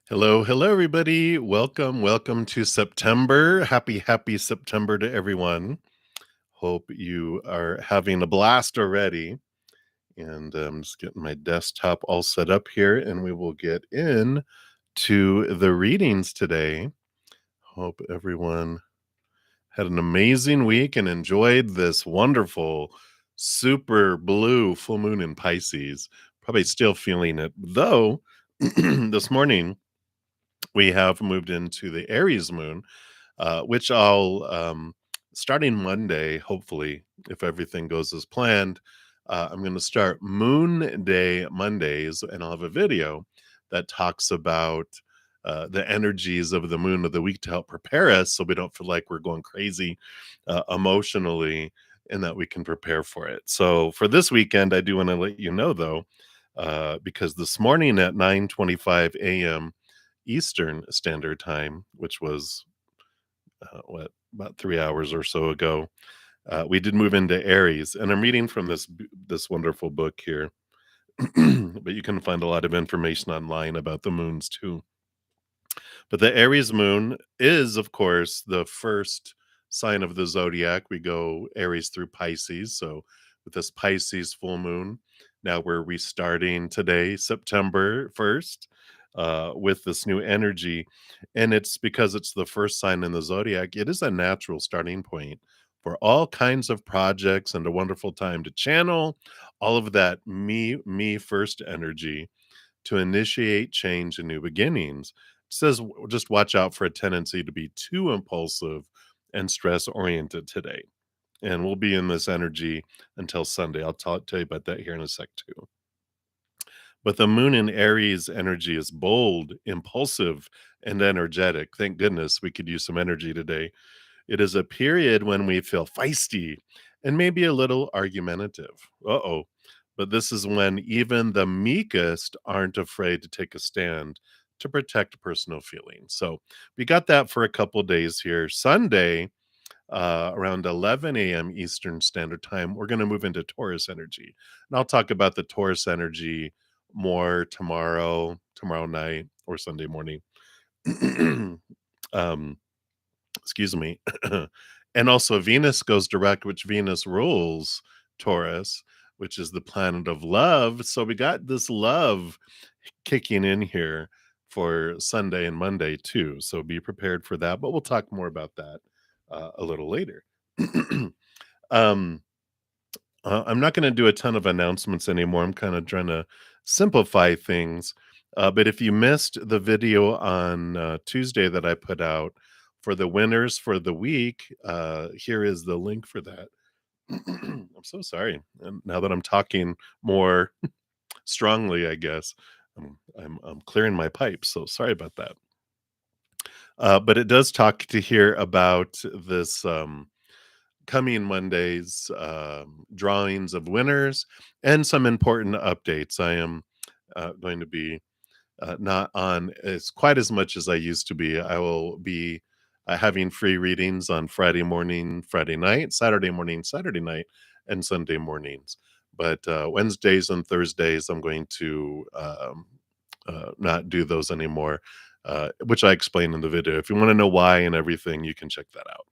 Hello, hello, everybody. Welcome to September. Happy September to everyone. Hope you are having a blast already. And I'm just getting my desktop all set up here, and we will get in to the readings today. Hope everyone had an amazing week and enjoyed this wonderful, super blue full moon in Pisces. Probably still feeling it, though. This morning, we have moved into the Aries moon, which starting Monday, hopefully, if everything goes as planned, I'm going to start Moon Day Mondays, and I'll have a video that talks about the energies of the moon of the week to help prepare us so we don't feel like we're going crazy emotionally and that we can prepare for it. So for this weekend, I do want to let you know, though, because this morning at 9:25 a.m. Eastern Standard Time, which was about 3 hours or so ago, we did move into Aries, and I'm reading from this wonderful book here, but you can find a lot of information online about the moons too. But the Aries moon is, of course, the first sign of the zodiac. We go Aries through Pisces. So, with this Pisces full moon, now we're restarting today, September 1st, with this new energy. And it's because it's the first sign in the zodiac, it is a natural starting point for all kinds of projects and a wonderful time to channel all of that me first energy to initiate change and new beginnings. It says just watch out for a tendency to be too impulsive and stress oriented today. And we'll be in this energy until Sunday. I'll tell you about that here in a sec, too. But the moon in Aries energy is bold, impulsive, and energetic. Thank goodness we could use some energy today. It is a period when we feel feisty and maybe a little argumentative. Uh-oh. But this is when even the meekest aren't afraid to take a stand to protect personal feelings. So we got that for a couple days here. Sunday, around 11 a.m. Eastern Standard Time, we're going to move into Taurus energy. And I'll talk about the Taurus energy more tomorrow night, or Sunday morning. um, Excuse me. And also Venus goes direct, which Venus rules Taurus, which is the planet of love. So we got this love kicking in here for Sunday and Monday too. So be prepared for that. But we'll talk more about that a little later. um, I'm not going to do a ton of announcements anymore. I'm kind of trying to simplify things. But if you missed the video on Tuesday that I put out for the winners for the week, here is the link for that. I'm so sorry. And now that I'm talking more strongly, I guess I'm clearing my pipes. So sorry about that. But it does talk to here about this. Coming Monday's drawings of winners and some important updates. I am going to be not on as quite as much as I used to be. I will be having free readings on Friday morning, Friday night, Saturday morning, Saturday night, and Sunday mornings. But Wednesdays and Thursdays, I'm going to not do those anymore, which I explained in the video. If you want to know why and everything, you can check that out.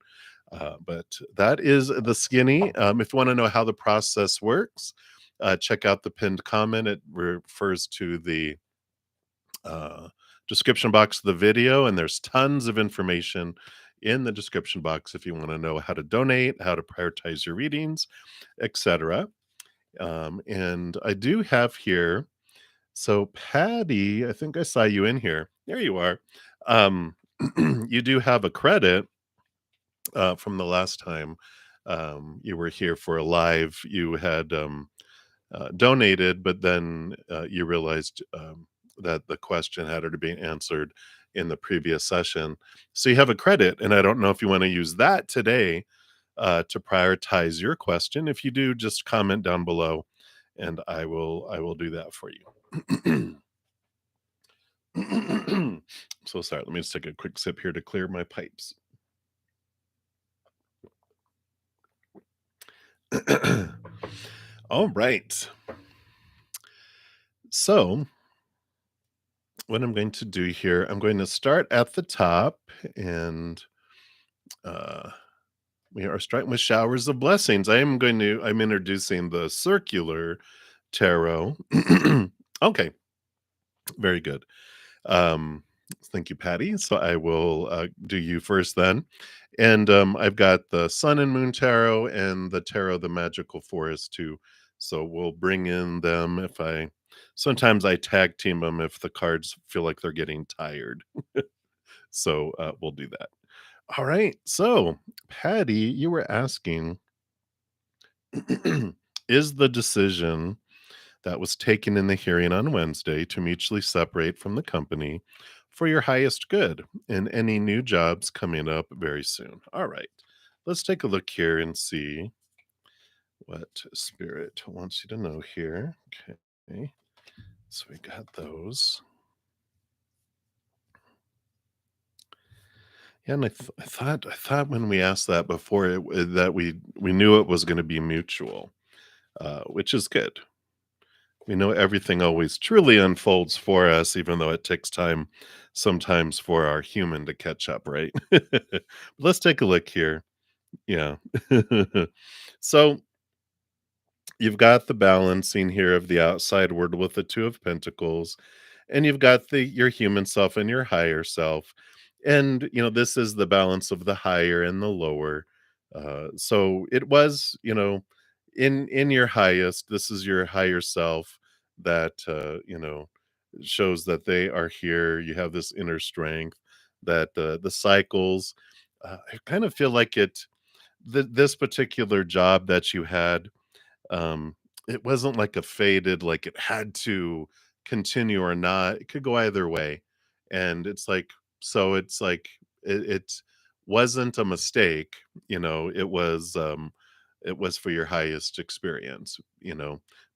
But that is the skinny. If you want to know how the process works, check out the pinned comment. It refers to the description box of the video, and there's tons of information in the description box if you want to know how to donate, how to prioritize your readings, etc. And I do have here. So, Patty, I think I saw you in here. There you are. Um, you do have a credit from the last time you were here for a live. You had donated, but then you realized that the question had to be answered in the previous session. So you have a credit, and I don't know if you want to use that today to prioritize your question. If you do, just comment down below, and I will do that for you. So sorry. Let me just take a quick sip here to clear my pipes. All right. So what I'm going to do here, I'm going to start at the top and uh, we are starting with showers of blessings. I'm introducing the circular tarot. Okay, very good. Um, thank you, Patty. So I will do you first then. And I've got the Sun and Moon Tarot and the Tarot, the Magical Forest too. So we'll bring in them if I. Sometimes I tag team them if the cards feel like they're getting tired. So we'll do that. All right. So, Patty, you were asking, is the decision that was taken in the hearing on Wednesday to mutually separate from the company for your highest good and any new jobs coming up very soon? All right. Let's take a look here and see what Spirit wants you to know here. Okay. So we got those. Yeah, and I thought when we asked that before that we knew it was going to be mutual, which is good. We know everything always truly unfolds for us, even though it takes time sometimes for our human to catch up, right? Let's take a look here. Yeah. So you've got the balancing here of the outside world with the Two of Pentacles, and you've got your human self and your higher self. And this is the balance of the higher and the lower. So it was, in your highest, this is your higher self that shows that they are here. You have this inner strength that the cycles. I kind of feel like this particular job that you had, um, it wasn't like a faded, like it had to continue or not. It could go either way. And it's like it wasn't a mistake, it was for your highest experience,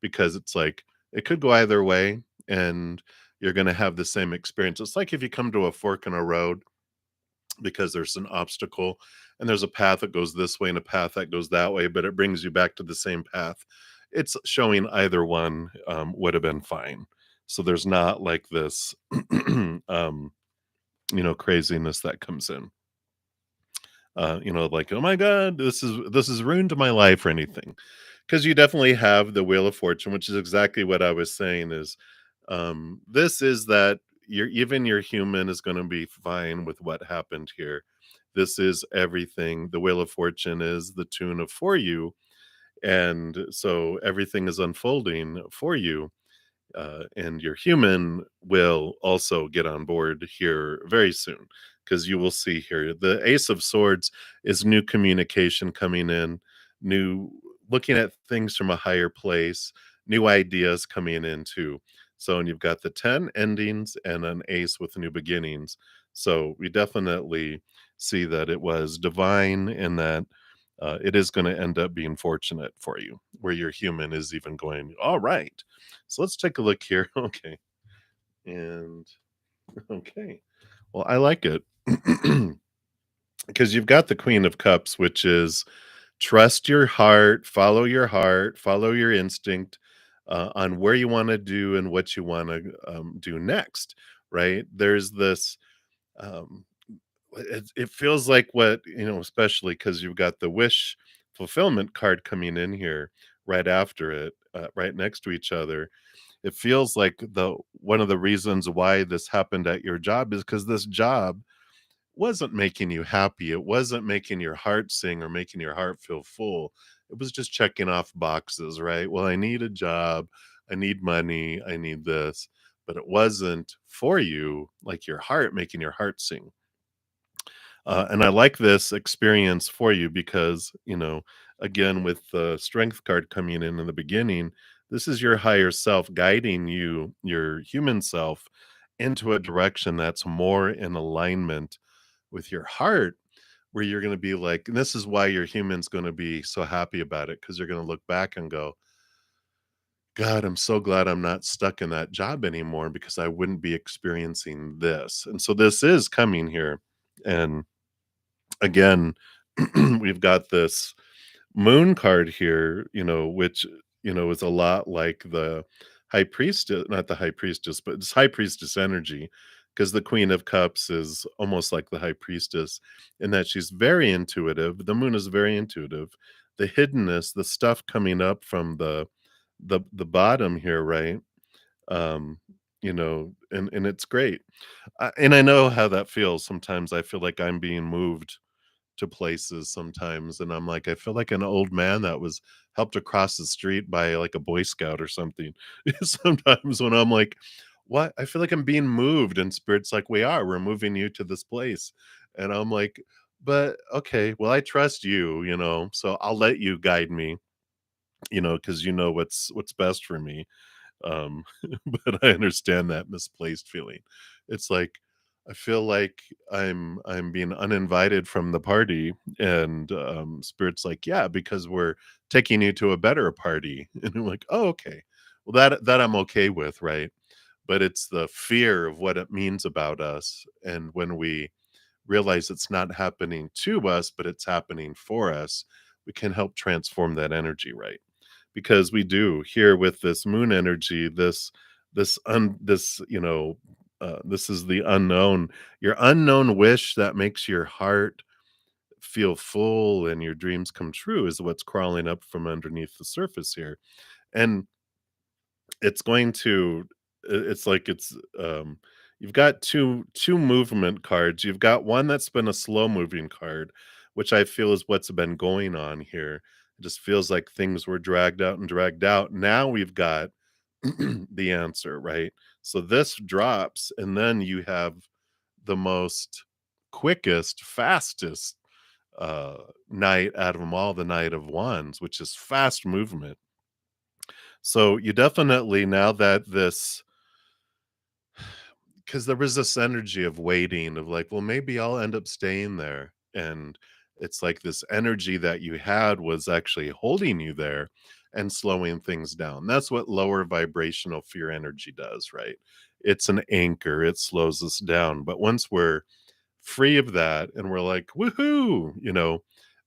because it's like it could go either way and you're gonna have the same experience. It's like if you come to a fork in a road because there's an obstacle and there's a path that goes this way and a path that goes that way, but it brings you back to the same path. It's showing either one would have been fine. So there's not like this, craziness that comes in. Like, oh my God, this is ruined my life or anything. Because you definitely have the Wheel of Fortune, which is exactly what I was saying is this is that your human is going to be fine with what happened here. This is everything. The Wheel of Fortune is the tune of for you. And so everything is unfolding for you, and your human will also get on board here very soon because you will see here the Ace of Swords is new communication coming in, new looking at things from a higher place, new ideas coming in too. So, and you've got the 10 endings and an ace with new beginnings. So we definitely see that it was divine and that it is going to end up being fortunate for you, where your human is even going, all right. So let's take a look here. Okay. And okay. Well, I like it because you've got the Queen of Cups, which is trust your heart, follow your instinct on where you want to do and what you want to do next, right? There's this um, it feels like what especially because you've got the wish fulfillment card coming in here right after it, right next to each other. It feels like the one of the reasons why this happened at your job is because this job wasn't making you happy. It wasn't making your heart sing or making your heart feel full. It was just checking off boxes, right? Well, I need a job, I need money, I need this, but it wasn't for you like your heart making your heart sing. And I like this experience for you because, again, with the strength card coming in the beginning, this is your higher self guiding you, your human self, into a direction that's more in alignment with your heart, where you're going to be like, and this is why your human's going to be so happy about it because you're going to look back and go, God, I'm so glad I'm not stuck in that job anymore because I wouldn't be experiencing this. And so this is coming here. And again, we've got this moon card here, which, is a lot like the high priestess, not the high priestess, but it's high priestess energy, because the Queen of Cups is almost like the high priestess in that she's very intuitive. The moon is very intuitive. The hiddenness, the stuff coming up from the bottom here, right? Um, and it's great. And I know how that feels. Sometimes I feel like I'm being moved to places sometimes, and I'm like, I feel like an old man that was helped across the street by, like, a Boy Scout or something. Sometimes when I'm like, "What?" I feel like I'm being moved, and Spirit's like, We're moving you to this place." And I'm like, "But, okay, well, I trust you, so I'll let you guide me, because you know what's best for me." Um, but I understand that misplaced feeling. It's like I feel like I'm being uninvited from the party, and Spirit's like, "Yeah, because we're taking you to a better party." And I'm like, "Oh, okay. Well, that I'm okay with, right?" But it's the fear of what it means about us, and when we realize it's not happening to us, but it's happening for us, we can help transform that energy, right? Because we do here with this moon energy, this is the unknown, your unknown wish that makes your heart feel full and your dreams come true is what's crawling up from underneath the surface here. And it's going to it's like you've got two movement cards. You've got one that's been a slow moving card, which I feel is what's been going on here. It just feels like things were dragged out and dragged out. Now we've got the answer, right? So this drops, and then you have the most quickest, fastest knight out of them all, the Knight of Wands, which is fast movement. So you definitely, now that this, because there was this energy of waiting, of like, well, maybe I'll end up staying there. And it's like this energy that you had was actually holding you there and slowing things down. That's what lower vibrational fear energy does, right? It's an anchor, it slows us down. But once we're free of that and we're like, woohoo,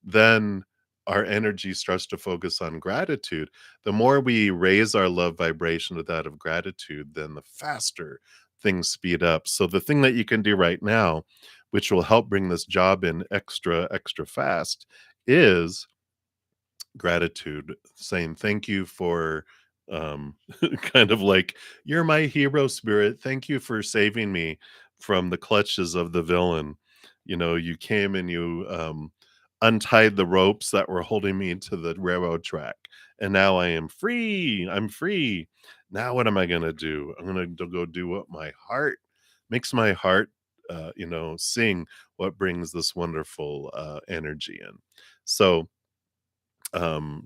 then our energy starts to focus on gratitude. The more we raise our love vibration to that of gratitude, then the faster things speed up. So the thing that you can do right now, which will help bring this job in extra, extra fast, is gratitude, saying thank you for um kind of like, you're my hero, Spirit, thank you for saving me from the clutches of the villain. You came and you untied the ropes that were holding me to the railroad track, and now I am free. I'm free. Now what am I going to do? I'm going to go do what my heart makes my heart sing, what brings this wonderful energy in. So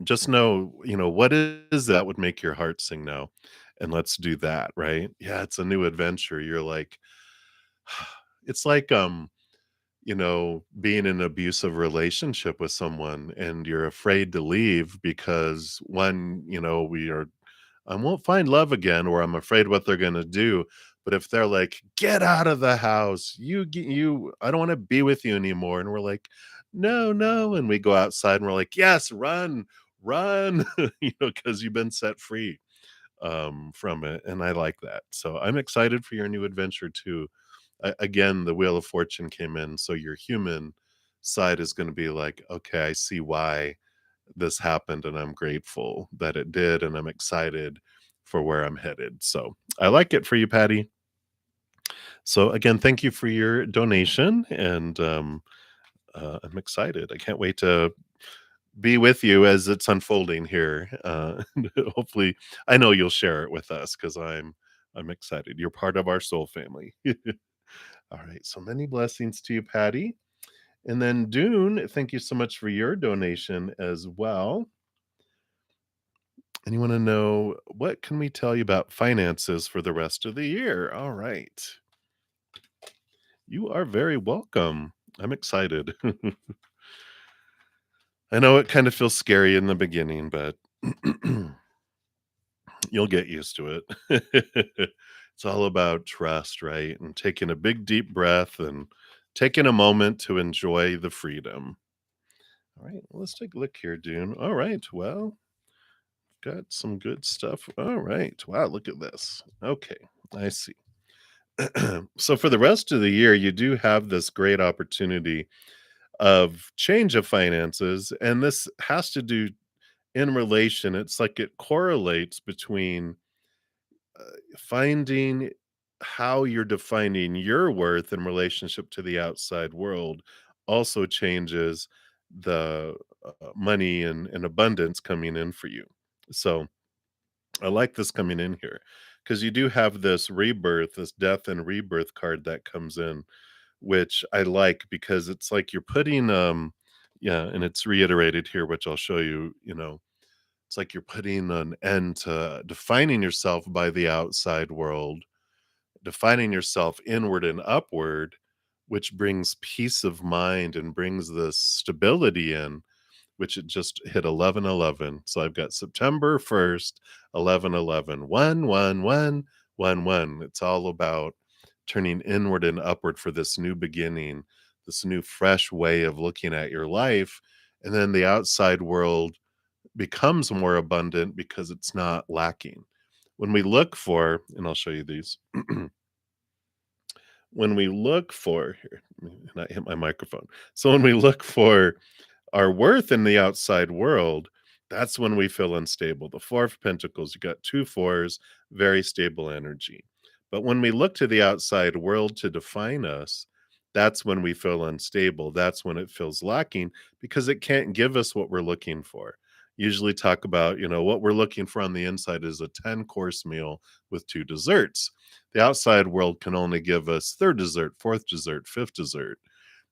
just know, what is that would make your heart sing now, and let's do that, right? Yeah, it's a new adventure. You're like, it's like being in an abusive relationship with someone and you're afraid to leave because one, I won't find love again, or I'm afraid what they're gonna do. But if they're like, "Get out of the house. I don't wanna be with you anymore." And we're like, "No, no." And we go outside and we're like, "Yes, run, run," because you've been set free from it. And I like that. So I'm excited for your new adventure too. Again, the Wheel of Fortune came in. So your human side is going to be like, okay, I see why this happened, and I'm grateful that it did, and I'm excited for where I'm headed. So I like it for you, Patty. So again, thank you for your donation, and I'm excited. I can't wait to be with you as it's unfolding here. And hopefully, I know you'll share it with us because I'm excited. You're part of our soul family. All right. So many blessings to you, Patty. And then Dune, thank you so much for your donation as well. And you want to know, what can we tell you about finances for the rest of the year? All right. You are very welcome. I'm excited. I know it kind of feels scary in the beginning, but you'll get used to it. It's all about trust, right? And taking a big, deep breath and taking a moment to enjoy the freedom. All right, well, let's take a look here, Dune. All right, well, got some good stuff. All right. Wow, look at this. Okay, I see. So for the rest of the year, you do have this great opportunity of change of finances, and this has to do in relation. It's like it correlates between finding how you're defining your worth in relationship to the outside world also changes the money and abundance coming in for you. So I like this coming in here because you do have this rebirth, this death and rebirth card that comes in, which I like because it's like you're putting, yeah, and it's reiterated here, which I'll show you, it's like you're putting an end to defining yourself by the outside world, defining yourself inward and upward, which brings peace of mind and brings this stability in, which it just hit 1111. So I've got September 1st, 1111, 11111. It's all about turning inward and upward for this new beginning, this new fresh way of looking at your life. And then the outside world becomes more abundant because it's not lacking. When we look for, and I'll show you these, when we look for, here, let me not hit my microphone. So when we look for our worth in the outside world, that's when we feel unstable. The Four of Pentacles, you got two fours, very stable energy. But when we look to the outside world to define us, that's when we feel unstable. That's when it feels lacking because it can't give us what we're looking for. Usually talk about, what we're looking for on the inside is a 10-course meal with two desserts. The outside world can only give us third dessert, fourth dessert, fifth dessert.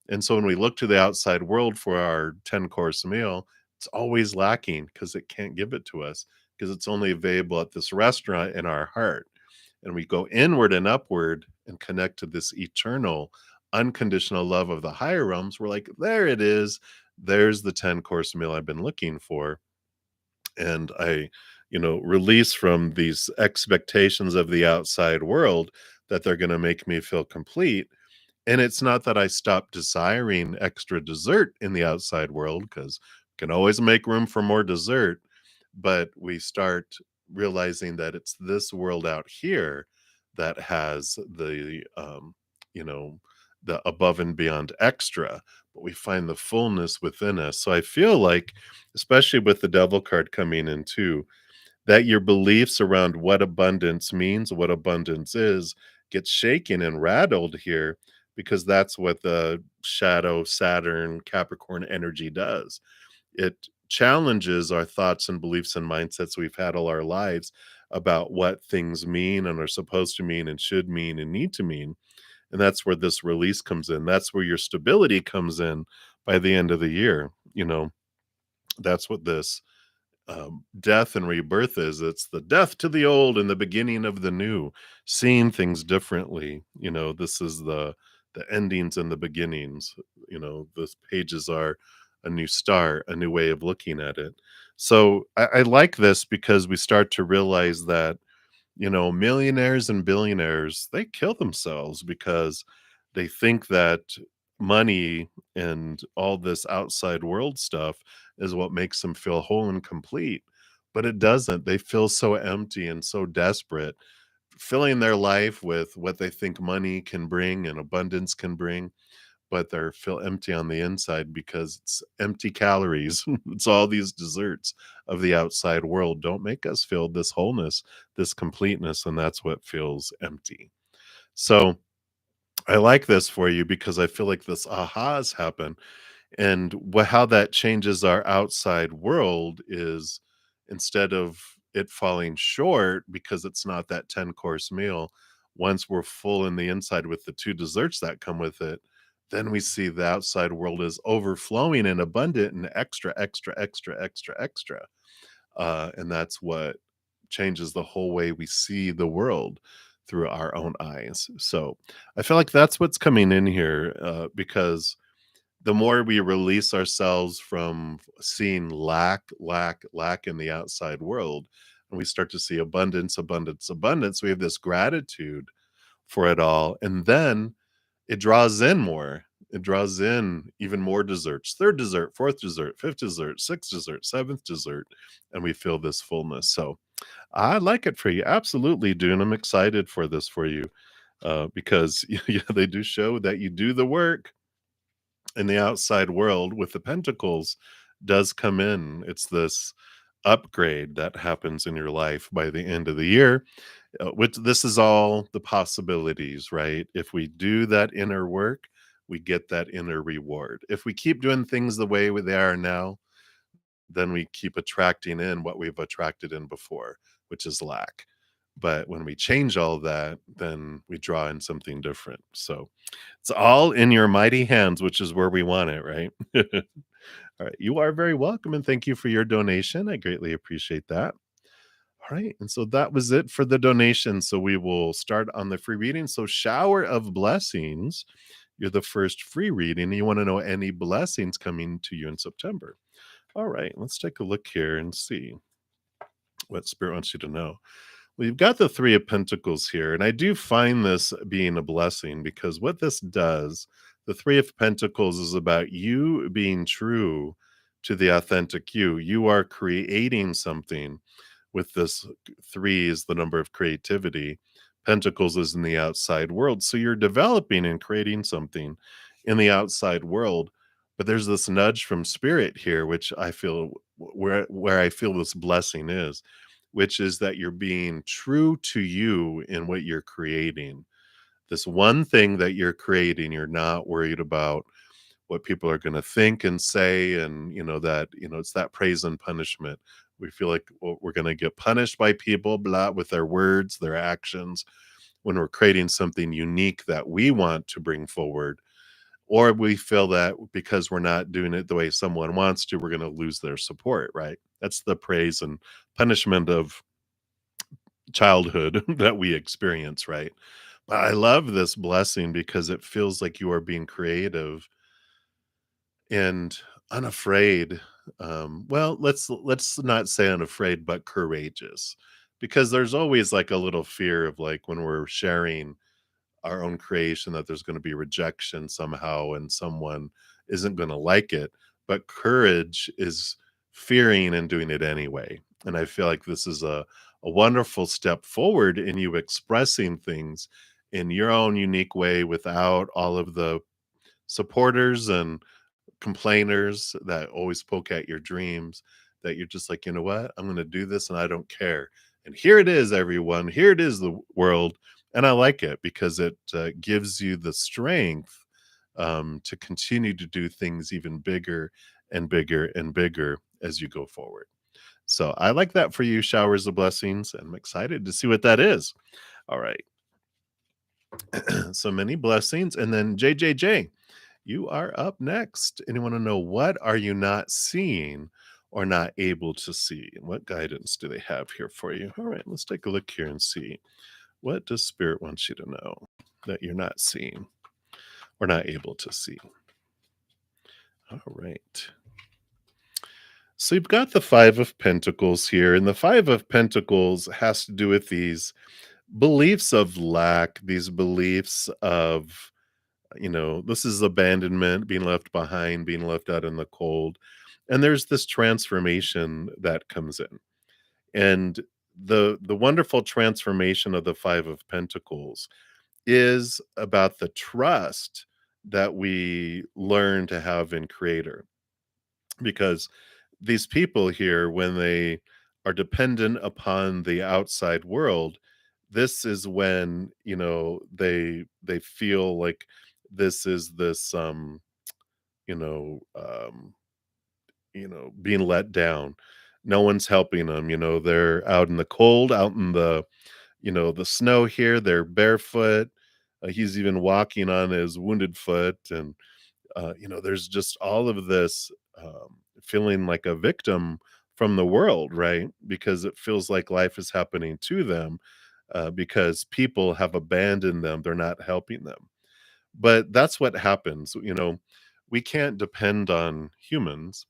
And so when we look to the outside world for our 10-course meal, it's always lacking because it can't give it to us because it's only available at this restaurant in our heart. And we go inward and upward and connect to this eternal, unconditional love of the higher realms. We're like, there it is. There's the 10-course meal I've been looking for. And I, release from these expectations of the outside world that they're going to make me feel complete, and it's not that I stop desiring extra dessert in the outside world, because can always make room for more dessert, but we start realizing that it's this world out here that has you know, the above and beyond extra, but we find the fullness within us. So I feel like, especially with the devil card coming in too, that your beliefs around what abundance means, what abundance is, gets shaken and rattled here because that's what the shadow Saturn Capricorn energy does. It challenges our thoughts and beliefs and mindsets we've had all our lives about what things mean and are supposed to mean and should mean and need to mean. And that's where this release comes in. That's where your stability comes in by the end of the year. That's what this death and rebirth is. It's the death to the old and the beginning of the new, seeing things differently. This is the endings and the beginnings. The pages are a new start, a new way of looking at it. So I like this because we start to realize that millionaires and billionaires, they kill themselves because they think that money and all this outside world stuff is what makes them feel whole and complete. But it doesn't. They feel so empty and so desperate, filling their life with what they think money can bring and abundance can bring, but they're feel empty on the inside because it's empty calories. It's all these desserts of the outside world don't make us feel this wholeness, this completeness, and that's what feels empty. So I like this for you because I feel like this ahas happen, and how that changes our outside world is, instead of it falling short because it's not that 10-course meal, once we're full in the inside with the two desserts that come with it, then we see the outside world is overflowing and abundant and extra, extra, extra, extra, extra. And that's what changes the whole way we see the world through our own eyes. So I feel like that's what's coming in here, because the more we release ourselves from seeing lack, lack, lack in the outside world, and we start to see abundance, abundance, abundance, we have this gratitude for it all. And then it draws in more. It draws in even more desserts, third dessert, fourth dessert, fifth dessert, sixth dessert, seventh dessert, and we feel this fullness. So I like it for you. Absolutely, do. And I'm excited for this for you because yeah, they do show that you do the work in the outside world with the pentacles does come in. It's this upgrade that happens in your life by the end of the year. Which this is all the possibilities, right? If we do that inner work, we get that inner reward. If we keep doing things the way they are now, then we keep attracting in what we've attracted in before, which is lack. But when we change all that, then we draw in something different. So it's all in your mighty hands, which is where we want it, right? All right. You are very welcome. And thank you for your donation. I greatly appreciate that. All right. And so that was it for the donation. So we will start on the free reading. So, shower of blessings. You're the first free reading. You want to know any blessings coming to you in September. All right. Let's take a look here and see what Spirit wants you to know. Well, you've got the Three of Pentacles here, and I do find this being a blessing because what this does, the Three of Pentacles is about you being true to the authentic you. You are creating something with this. Three is the number of creativity. Pentacles is in the outside world. So you're developing and creating something in the outside world. But there's this nudge from Spirit here, which I feel where I feel this blessing is, which is that you're being true to you in what you're creating. This one thing that you're creating, you're not worried about what people are going to think and say. And, it's that praise and punishment. We feel like we're going to get punished by people, blah, with their words, their actions, when we're creating something unique that we want to bring forward. Or we feel that because we're not doing it the way someone wants to, we're going to lose their support, right? That's the praise and punishment of childhood that we experience, right? But I love this blessing because it feels like you are being creative and unafraid. Well, let's not say unafraid, but courageous, because there's always like a little fear of like when we're sharing our own creation that there's going to be rejection somehow and someone isn't going to like it. But courage is fearing and doing it anyway. And I feel like this is a wonderful step forward in you expressing things in your own unique way without all of the supporters and complainers that always poke at your dreams, that you're just like, you know what, I'm going to do this and I don't care. And here it is, everyone. Here it is, the world. And I like it because it gives you the strength to continue to do things even bigger and bigger and bigger as you go forward. So I like that for you, showers of blessings, and I'm excited to see what that is. All right. So many blessings. And then JJJ, you are up next. And you want to know, what are you not seeing or not able to see? And what guidance do they have here for you? All right, let's take a look here and see. What does Spirit want you to know that you're not seeing or not able to see? All right. So you've got the Five of Pentacles here, and the Five of Pentacles has to do with these beliefs of lack, these beliefs of, this is abandonment, being left behind, being left out in the cold. And there's this transformation that comes in. And the wonderful transformation of the Five of Pentacles is about the trust that we learn to have in Creator. Because these people here, when they are dependent upon the outside world, this is when, they feel like this is this you know um being let down. No one's helping them. They're out in the cold, out in the snow here. They're barefoot. He's even walking on his wounded foot. And there's just all of this feeling like a victim from the world, right? Because it feels like life is happening to them because people have abandoned them. They're not helping them. But that's what happens. We can't depend on humans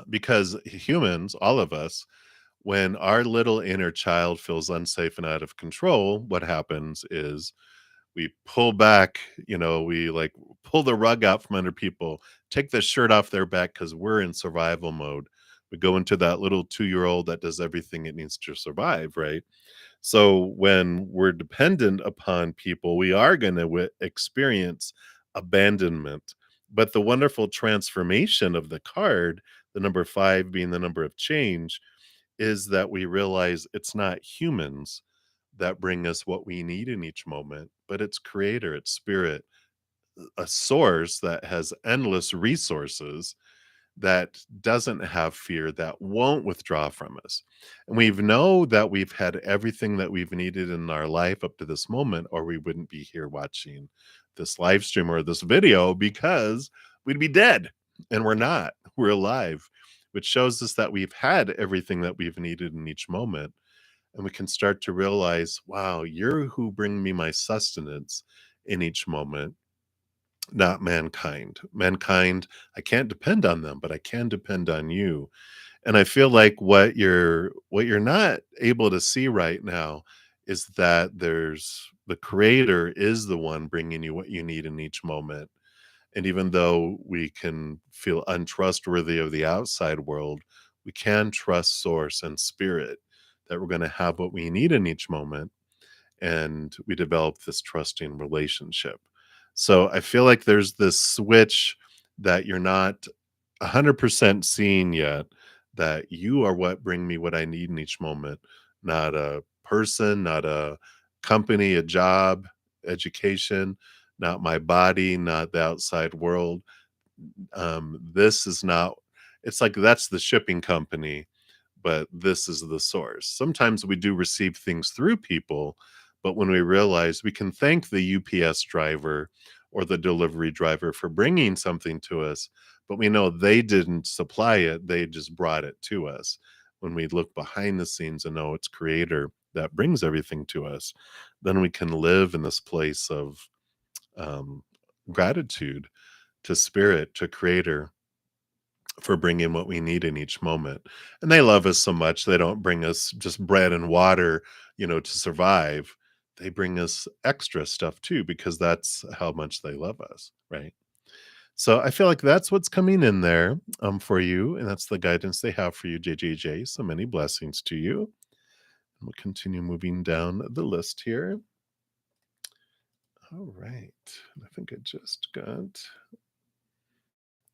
because humans, all of us, when our little inner child feels unsafe and out of control, what happens is we pull back, we like pull the rug out from under people, take the shirt off their back because we're in survival mode. We go into that little 2-year-old that does everything it needs to survive, right? So when we're dependent upon people, we are going to experience abandonment. But the wonderful transformation of the card, the number 5 being the number of change, is that we realize it's not humans that bring us what we need in each moment, but it's creator, it's spirit, a source that has endless resources, that doesn't have fear, that won't withdraw from us. And we know that we've had everything that we've needed in our life up to this moment, or we wouldn't be here watching this live stream or this video, because we'd be dead. And we're not. We're alive, which shows us that we've had everything that we've needed in each moment. And we can start to realize, wow, you're who bring me my sustenance in each moment, not mankind. Mankind, I can't depend on them, but I can depend on you. And I feel like what you're not able to see right now is that there's the creator is the one bringing you what you need in each moment. And even though we can feel untrustworthy of the outside world, we can trust source and spirit that we're going to have what we need in each moment, and we develop this trusting relationship. So I feel like there's this switch that you're not 100% seeing yet, that you are what bring me what I need in each moment, not a person, not a company, a job, education, not my body, not the outside world. This is not, it's like that's the shipping company, but this is the source. Sometimes we do receive things through people, but when we realize we can thank the UPS driver or the delivery driver for bringing something to us, but we know they didn't supply it, they just brought it to us. When we look behind the scenes and know it's creator that brings everything to us, then we can live in this place of um, gratitude to spirit, to creator, for bringing what we need in each moment. And they love us so much, they don't bring us just bread and water, to survive. They bring us extra stuff too, because that's how much they love us, right? So I feel like that's what's coming in there for you, and that's the guidance they have for you, JJJ. So many blessings to you. We'll continue moving down the list here. All right. I think I just got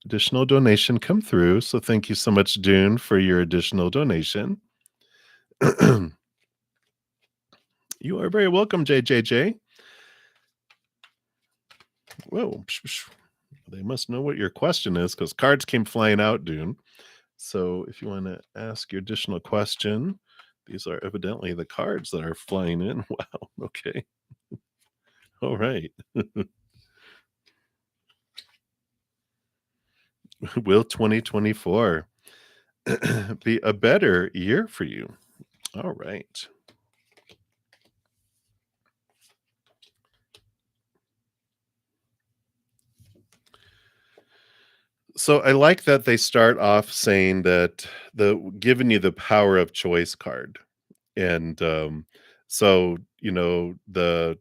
additional donation come through. So thank you so much, Dune, for your additional donation. You are very welcome, JJJ. Whoa. They must know what your question is, because cards came flying out, Dune. So if you want to ask your additional question, these are evidently the cards that are flying in. Wow. Okay. All right. Will 2024 be a better year for you? All right. So I like that they start off saying that the giving you the power of choice card. And so, the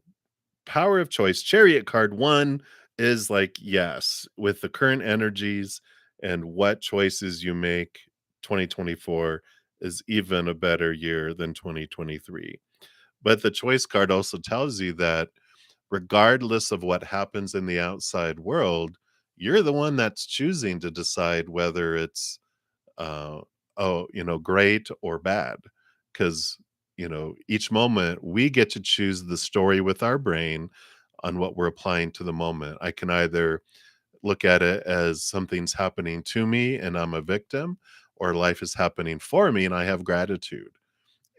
power of choice chariot card 1 is like, yes, with the current energies and what choices you make, 2024 is even a better year than 2023. But the choice card also tells you that regardless of what happens in the outside world, you're the one that's choosing to decide whether it's uh great or bad. Because each moment we get to choose the story with our brain on what we're applying to the moment. I can either look at it as something's happening to me and I'm a victim, or life is happening for me and I have gratitude.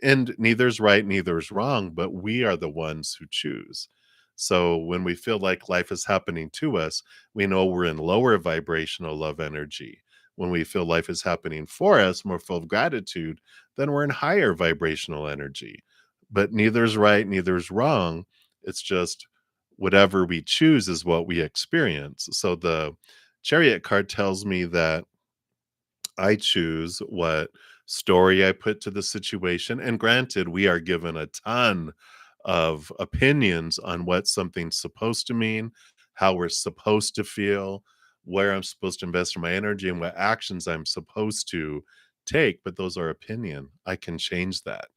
And neither's right, neither's wrong, but we are the ones who choose. So when we feel like life is happening to us, we know we're in lower vibrational love energy. When we feel life is happening for us, more full of gratitude, then we're in higher vibrational energy. But neither's right, neither's wrong. It's just whatever we choose is what we experience. So the chariot card tells me that I choose what story I put to the situation. And granted, we are given a ton of opinions on what something's supposed to mean, how we're supposed to feel, where I'm supposed to invest my energy, and what actions I'm supposed to take. But those are opinion. I can change that.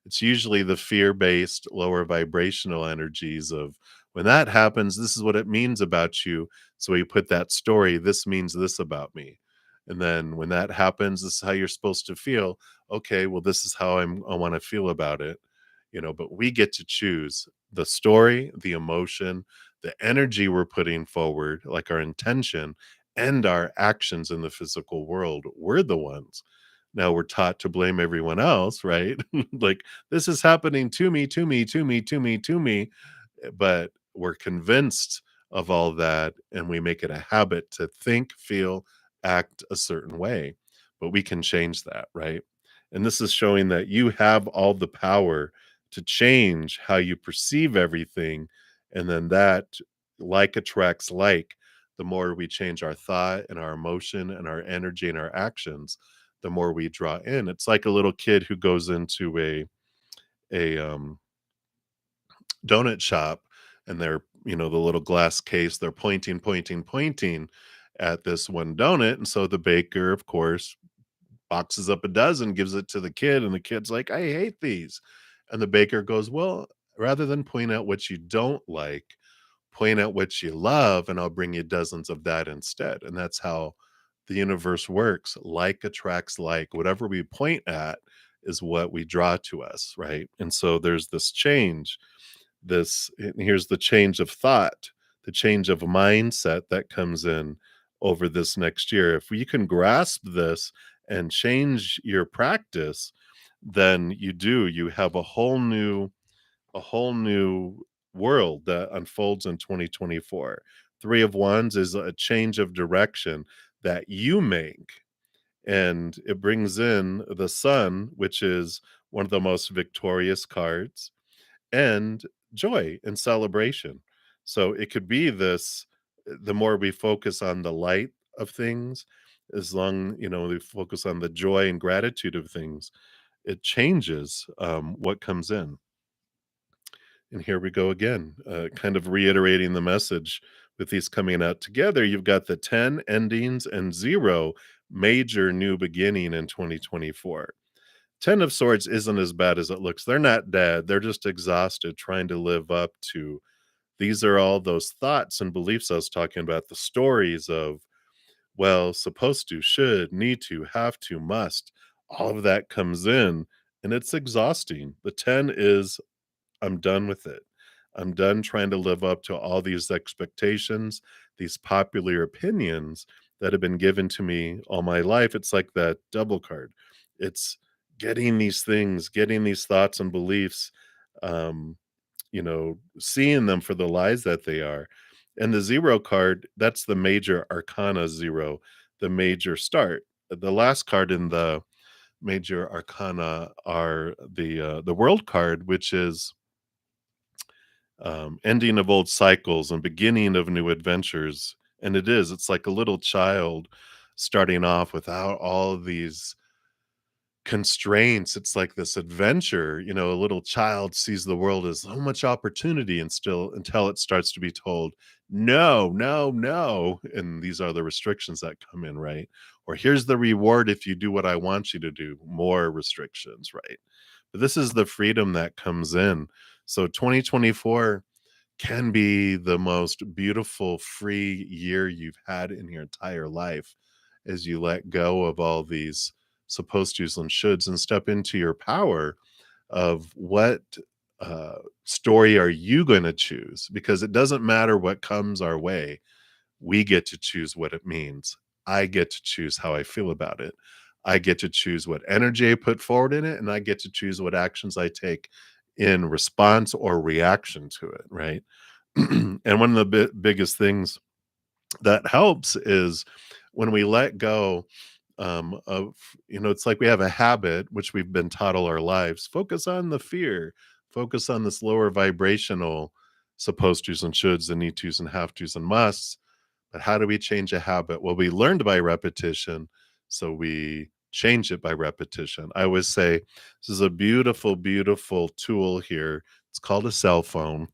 It's usually the fear based, lower vibrational energies of when that happens, this is what it means about you. So you put that story, this means this about me. And then when that happens, this is how you're supposed to feel. Okay, well, this is how I want to feel about it. But we get to choose the story, the emotion, the energy we're putting forward, like our intention, and our actions in the physical world. We're the ones. Now we're taught to blame everyone else, right? Like, this is happening to me, to me, to me, to me, to me. But we're convinced of all that, and we make it a habit to think, feel, act a certain way. But we can change that, right? And this is showing that you have all the power to change how you perceive everything. And then that, like attracts like, the more we change our thought and our emotion and our energy and our actions, the more we draw in. It's like a little kid who goes into a donut shop, and they're, the little glass case, they're pointing, pointing, pointing at this one donut. And so the baker, of course, boxes up a dozen, gives it to the kid, and the kid's like, I hate these. And the baker goes, well, rather than point out what you don't like, point out what you love, and I'll bring you dozens of that instead. And that's how the universe works. Like attracts like. Whatever we point at is what we draw to us, right? And so there's this change, this and here's the change of thought, the change of mindset that comes in over this next year. If you can grasp this and change your practice, then you have a whole new world that unfolds in 2024. Three of Wands is a change of direction that you make, and it brings in the sun, which is one of the most victorious cards, and joy and celebration. So it could be this, the more we focus on the light of things, as long, we focus on the joy and gratitude of things, it changes what comes in. And here we go again, kind of reiterating the message with these coming out together. You've got the 10 endings and 0 major new beginning in 2024. 10 of Swords isn't as bad as it looks. They're not dead. They're just exhausted trying to live up to, these are all those thoughts and beliefs I was talking about, the stories of, well, supposed to, should, need to, have to, must. All of that comes in, and it's exhausting. The 10 is, I'm done with it. I'm done trying to live up to all these expectations, these popular opinions that have been given to me all my life. It's like that double card. It's getting these things, getting these thoughts and beliefs, seeing them for the lies that they are. And the 0 card, that's the major arcana 0, the major start. The last card in the major arcana are the world card, which is ending of old cycles and beginning of new adventures. And it's like a little child starting off without all of these constraints. It's like this adventure. A little child sees the world as so much opportunity, and still, until it starts to be told, no, no, no. And these are the restrictions that come in, right? Or here's the reward if you do what I want you to do, more restrictions, right? But this is the freedom that comes in. So 2024 can be the most beautiful free year you've had in your entire life, as you let go of all these supposed to's and shoulds and step into your power of what story are you going to choose, because it doesn't matter what comes our way. We get to choose what it means. I get to choose how I feel about it. I get to choose what energy I put forward in it, and I get to choose what actions I take in response or reaction to it, right? And one of the biggest things that helps is when we let go of, it's like we have a habit, which we've been taught all our lives. Focus on the fear, focus on this lower vibrational supposed to's and shoulds and need to's and have to's and musts. But how do we change a habit? Well, we learned by repetition, so we change it by repetition. I always say this is a beautiful, beautiful tool here It's called a cell phone.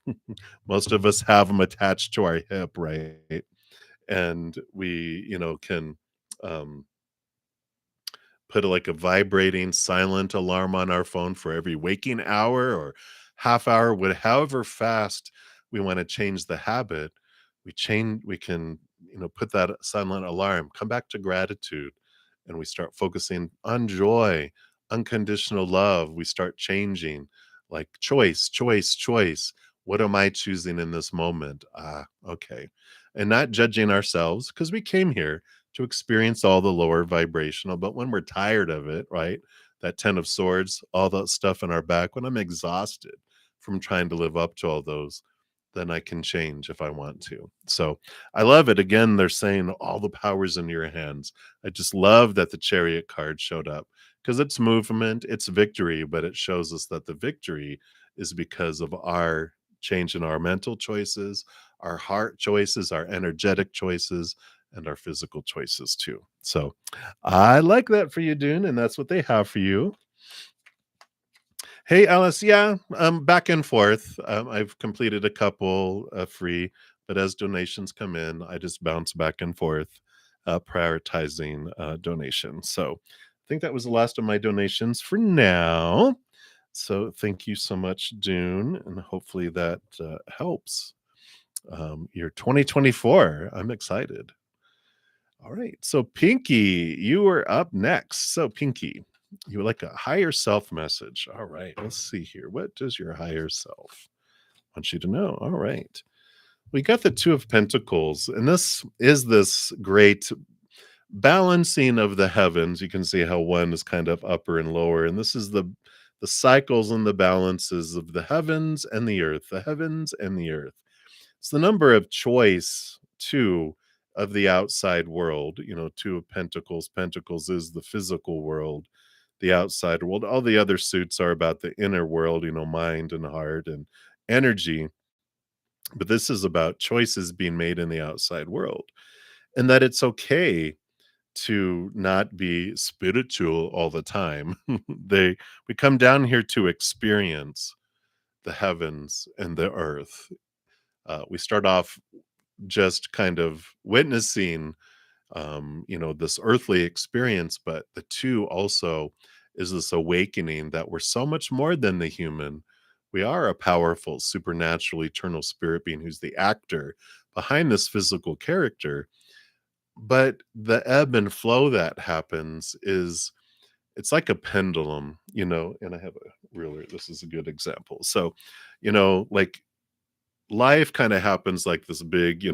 Most of us have them attached to our hip, right? And we, can um, put like a vibrating silent alarm on our phone for every waking hour or half hour, however fast we want to change the habit. We can, put that silent alarm, come back to gratitude, and we start focusing on joy, unconditional love. We start changing, like choice, choice, choice. What am I choosing in this moment? Ah, okay. And not judging ourselves, because we came here to experience all the lower vibrational. But when we're tired of it, right? That 10 of swords, all that stuff in our back, when I'm exhausted from trying to live up to all those, then I can change if I want to. So I love it. Again, they're saying all the powers in your hands. I just love that the chariot card showed up because it's movement, it's victory, but it shows us that the victory is because of our change in our mental choices, our heart choices, our energetic choices, and our physical choices too. So I like that for you, Dune, and that's what they have for you. Hey, Alice. Yeah, back and forth. I've completed a couple free, but as donations come in, I just bounce back and forth, prioritizing donations. So I think that was the last of my donations for now. So thank you so much, Dune, and hopefully that helps. Your 2024. I'm excited. All right. So, Pinky, you are up next. So, Pinky, you would like a higher self message. All right. Let's see here. What does your higher self want you to know? All right. We got the Two of Pentacles, and this is this great balancing of the heavens. You can see how one is kind of upper and lower, and this is the cycles and the balances of the heavens and the earth, the heavens and the earth. It's the number of choice, too, of the outside world. Two of Pentacles. Pentacles is the physical world, the outside world. All the other suits are about the inner world, mind and heart and energy. But this is about choices being made in the outside world, and that it's okay to not be spiritual all the time. We come down here to experience the heavens and the earth. We start off just kind of witnessing this earthly experience, but the two also is this awakening that we're so much more than the human. We are a powerful supernatural eternal spirit being who's the actor behind this physical character. But the ebb and flow that happens is, it's like a pendulum, and I have a ruler. This is a good example. So, like life kind of happens like this big,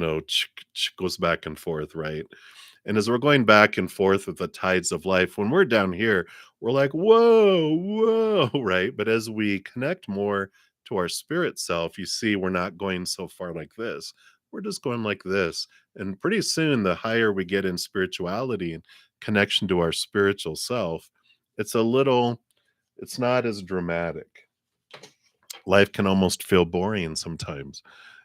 goes back and forth, right? And as we're going back and forth with the tides of life, when we're down here, we're like, whoa, whoa, right? But as we connect more to our spirit self, you see, we're not going so far like this. We're just going like this. And pretty soon, the higher we get in spirituality and connection to our spiritual self, it's a little, it's not as dramatic. Life can almost feel boring sometimes.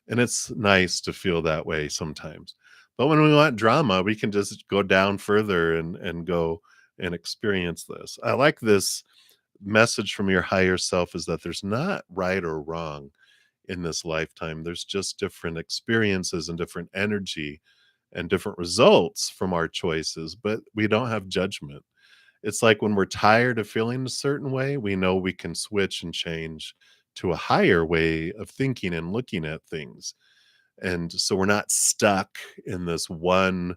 And it's nice to feel that way sometimes. But when we want drama, we can just go down further and go and experience this. I like this message from your higher self, is that there's not right or wrong in this lifetime. There's just different experiences and different energy and different results from our choices, but we don't have judgment. It's like when we're tired of feeling a certain way, we know we can switch and change to a higher way of thinking and looking at things. And so we're not stuck in this one,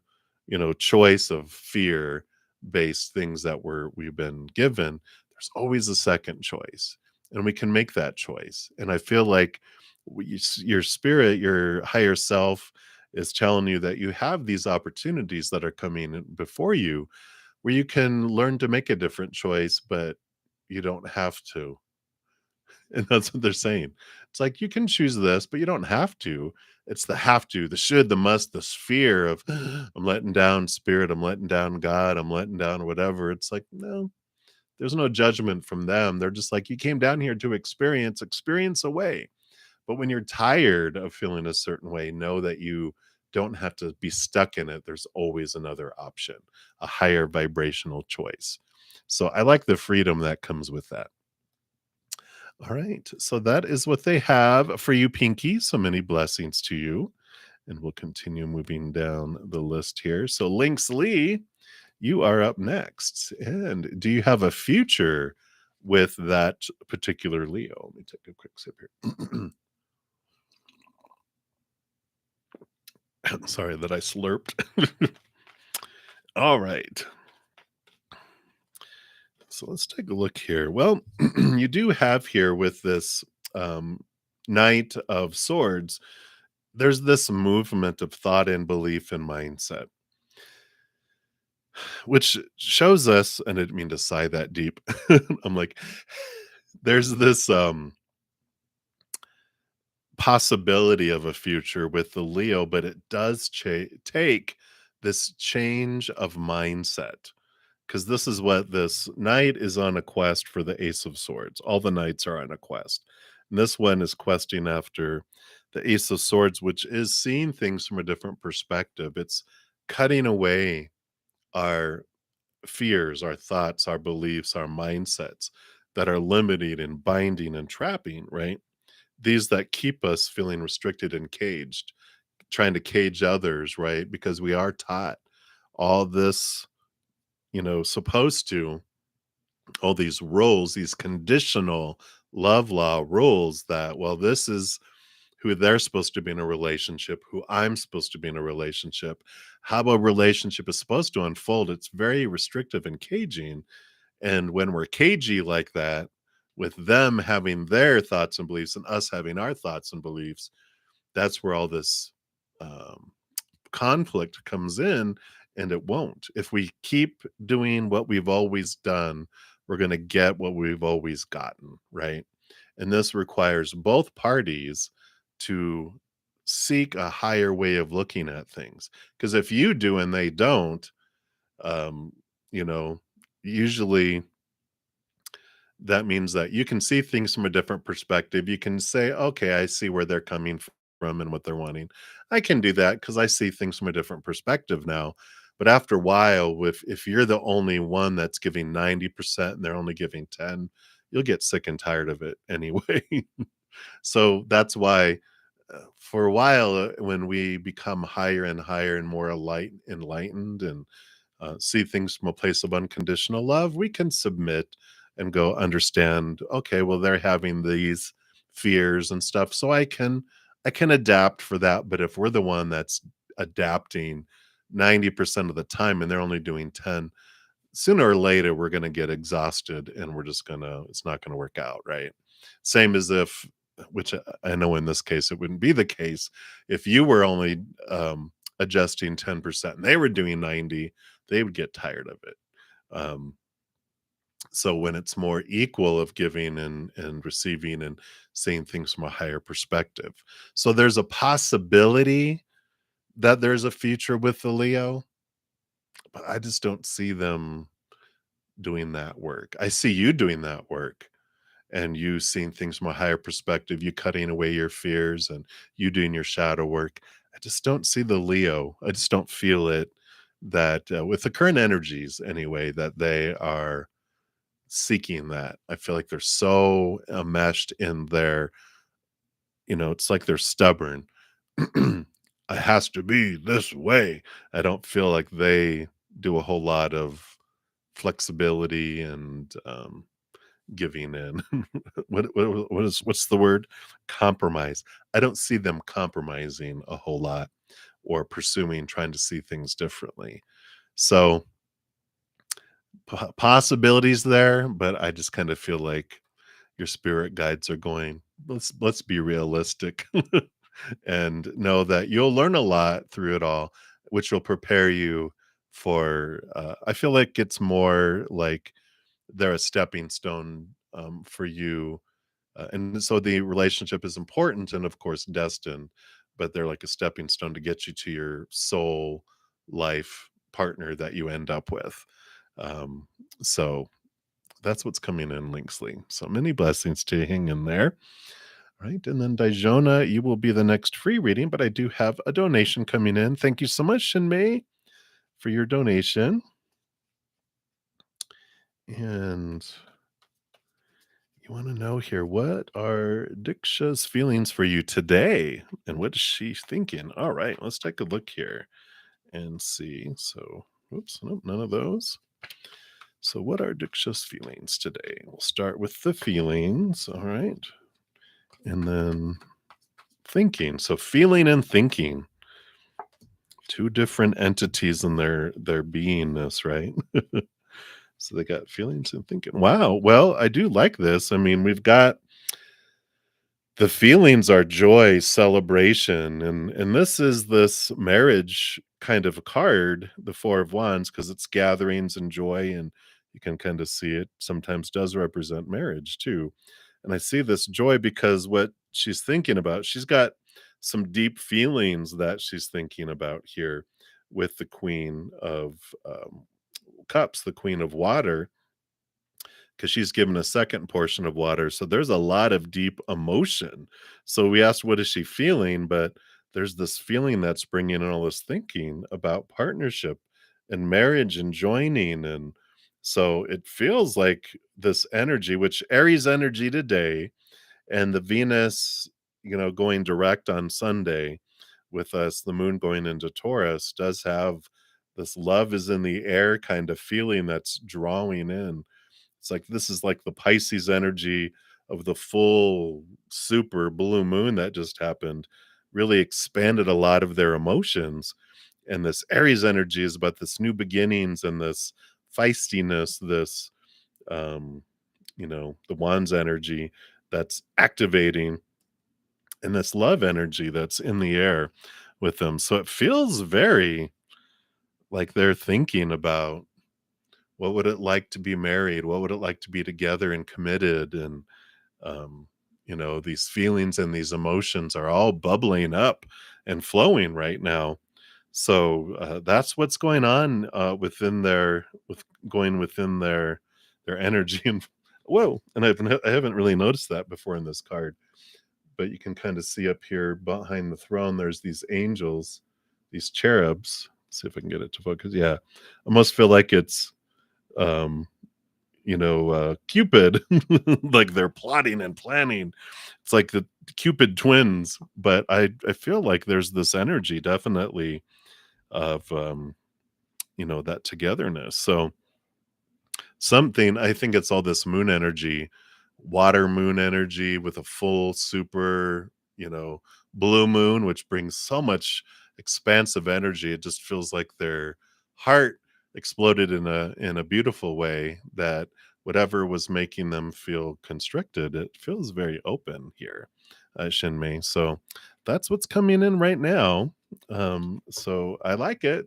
choice of fear based things that we've been given. There's always a second choice, and we can make that choice. And I feel like your spirit, your higher self, is telling you that you have these opportunities that are coming before you, where you can learn to make a different choice, but you don't have to. And that's what they're saying. It's like, you can choose this, but you don't have to. It's the have to, the should, the must, this fear of, I'm letting down spirit, I'm letting down God, I'm letting down whatever. It's like, no, there's no judgment from them. They're just like, you came down here to experience away. But when you're tired of feeling a certain way, know that you don't have to be stuck in it. There's always another option, a higher vibrational choice. So I like the freedom that comes with that. All right. So that is what they have for you, Pinky. So many blessings to you. And we'll continue moving down the list here. So, Lynx Lee, you are up next. And do you have a future with that particular Leo? Let me take a quick sip here. Sorry that I slurped. All right. So let's take a look here. Well, you do have here with this um, Knight of Swords, there's this movement of thought and belief and mindset, which shows us, and I didn't mean to sigh that deep. I'm like, there's this possibility of a future with the Leo, but it does take this change of mindset. Because this is what this knight is on a quest for the Ace of Swords. All the knights are on a quest. And this one is questing after the Ace of Swords, which is seeing things from a different perspective. It's cutting away our fears, our thoughts, our beliefs, our mindsets that are limiting and binding and trapping, right? These that keep us feeling restricted and caged, trying to cage others, right? Because we are taught all this, supposed to all these rules, these conditional love law rules that, well, this is who they're supposed to be in a relationship, who I'm supposed to be in a relationship, how a relationship is supposed to unfold. It's very restrictive and caging. And when we're cagey like that, with them having their thoughts and beliefs and us having our thoughts and beliefs, that's where all this um, conflict comes in, and it won't. If we keep doing what we've always done, we're going to get what we've always gotten, right? And this requires both parties to seek a higher way of looking at things. Because if you do and they don't, um, you know, usually that means that you can see things from a different perspective. You can say, okay, I see where they're coming from and what they're wanting. I can do that because I see things from a different perspective now. But after a while, if you're the only one that's giving 90% and they're only giving 10, you'll get sick and tired of it anyway. So that's why for a while, when we become higher and higher and more enlightened and see things from a place of unconditional love, we can submit and go understand, okay, well, they're having these fears and stuff. So I can adapt for that. But if we're the one that's adapting 90% of the time and they're only doing 10, sooner or later we're going to get exhausted and it's not going to work out, right? Same as if, which I know in this case it wouldn't be the case, if you were only adjusting 10% and they were doing 90, they would get tired of it. um, so when it's more equal of giving and receiving and seeing things from a higher perspective, so there's a possibility that there's a future with the Leo, but I just don't see them doing that work. I see you doing that work and you seeing things from a higher perspective, you cutting away your fears and you doing your shadow work. I just don't see the Leo. I just don't feel it that with the current energies anyway, that they are seeking that. I feel like they're so enmeshed in their, it's like they're stubborn. It has to be this way. I don't feel like they do a whole lot of flexibility and giving in. What's the word? Compromise. I don't see them compromising a whole lot or pursuing trying to see things differently. So possibilities there, but I just kind of feel like your spirit guides are going, let's be realistic and know that you'll learn a lot through it all, which will prepare you for I feel like it's more like they're a stepping stone for you. And so the relationship is important and, of course, destined, but they're like a stepping stone to get you to your soul life partner that you end up with. Um, so that's what's coming in, Linksley. So many blessings to you. Hang in there. Right. And then Dijona, you will be the next free reading, but I do have a donation coming in. Thank you so much, Shinmei, for your donation. And You want to know here, what are Diksha's feelings for you today? And what is she thinking? All right, let's take a look here and see. So, whoops, nope, none of those. So, what are Diksha's feelings today? We'll start with the feelings. All right. And then thinking. So, feeling and thinking, two different entities in their beingness, right? So they got feelings and thinking. Wow. Well, I do like this. I mean, we've got the feelings are joy, celebration, and this is this marriage kind of a card, the 4 of Wands, because it's gatherings and joy, and you can kind of see it sometimes does represent marriage too. And I see this joy because what she's thinking about, she's got some deep feelings that she's thinking about here with the Queen of Cups, the Queen of Water, because she's given a second portion of water. So there's a lot of deep emotion. So we asked, what is she feeling? But there's this feeling that's bringing in all this thinking about partnership and marriage and joining. And so it feels like this energy, which Aries energy today, and the Venus, going direct on Sunday with us, the moon going into Taurus, does have this love is in the air kind of feeling that's drawing in. It's like this is like the Pisces energy of the full super blue moon that just happened, really expanded a lot of their emotions. And this Aries energy is about this new beginnings and this feistiness, this, um, the Wands energy that's activating, and this love energy that's in the air with them. So it feels very like they're thinking about what would it like to be married? What would it like to be together and committed? And, um, these feelings and these emotions are all bubbling up and flowing right now. So that's what's going on within their energy. And whoa, and I haven't really noticed that before in this card, but you can kind of see up here behind the throne, there's these angels, these cherubs. Let's see if I can get it to focus. Yeah, I almost feel like it's um Cupid, like they're plotting and planning. It's like the Cupid twins, but I feel like there's this energy definitely of that togetherness. So something, I think it's all this moon energy, water moon energy with a full super, blue moon, which brings so much expansive energy. It just feels like their heart exploded in a beautiful way, that whatever was making them feel constricted, it feels very open here, Shinmei. So that's what's coming in right now. So I like it.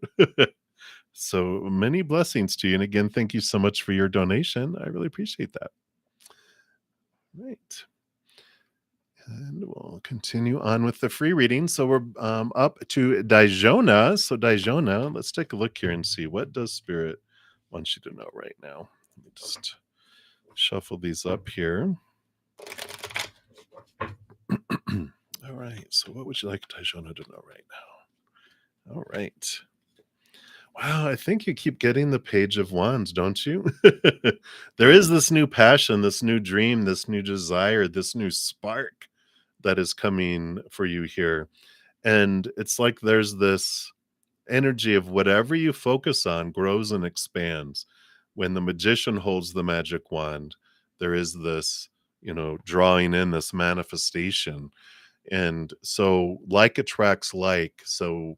So many blessings to you. And again, thank you so much for your donation. I really appreciate that. Right. And we'll continue on with the free reading. So we're up to Dajona. So Dajona, let's take a look here and see, what does Spirit want you to know right now. Let me just shuffle these up here. All right. So what would you like Dajona to know right now? All right. Wow, I think you keep getting the Page of Wands, don't you? There is this new passion, this new dream, this new desire, this new spark that is coming for you here. And it's like there's this energy of whatever you focus on grows and expands. When the magician holds the magic wand, there is this, drawing in, this manifestation. And so like attracts like. So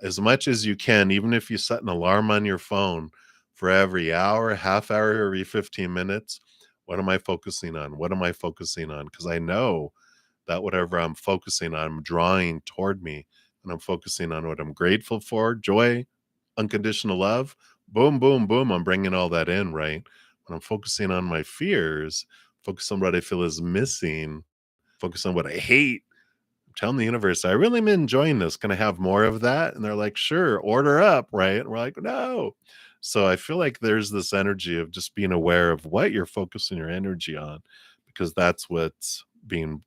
as much as you can, even if you set an alarm on your phone for every hour, half hour, every 15 minutes, what am I focusing on? What am I focusing on? Because I know that whatever I'm focusing on, I'm drawing toward me, and I'm focusing on what I'm grateful for, joy, unconditional love. Boom, boom, boom. I'm bringing all that in, right? When I'm focusing on my fears, focus on what I feel is missing, focus on what I hate, telling the universe, I really am enjoying this. Can I have more of that? And they're like, sure, order up, right? And we're like, no. So I feel like there's this energy of just being aware of what you're focusing your energy on, because that's what's being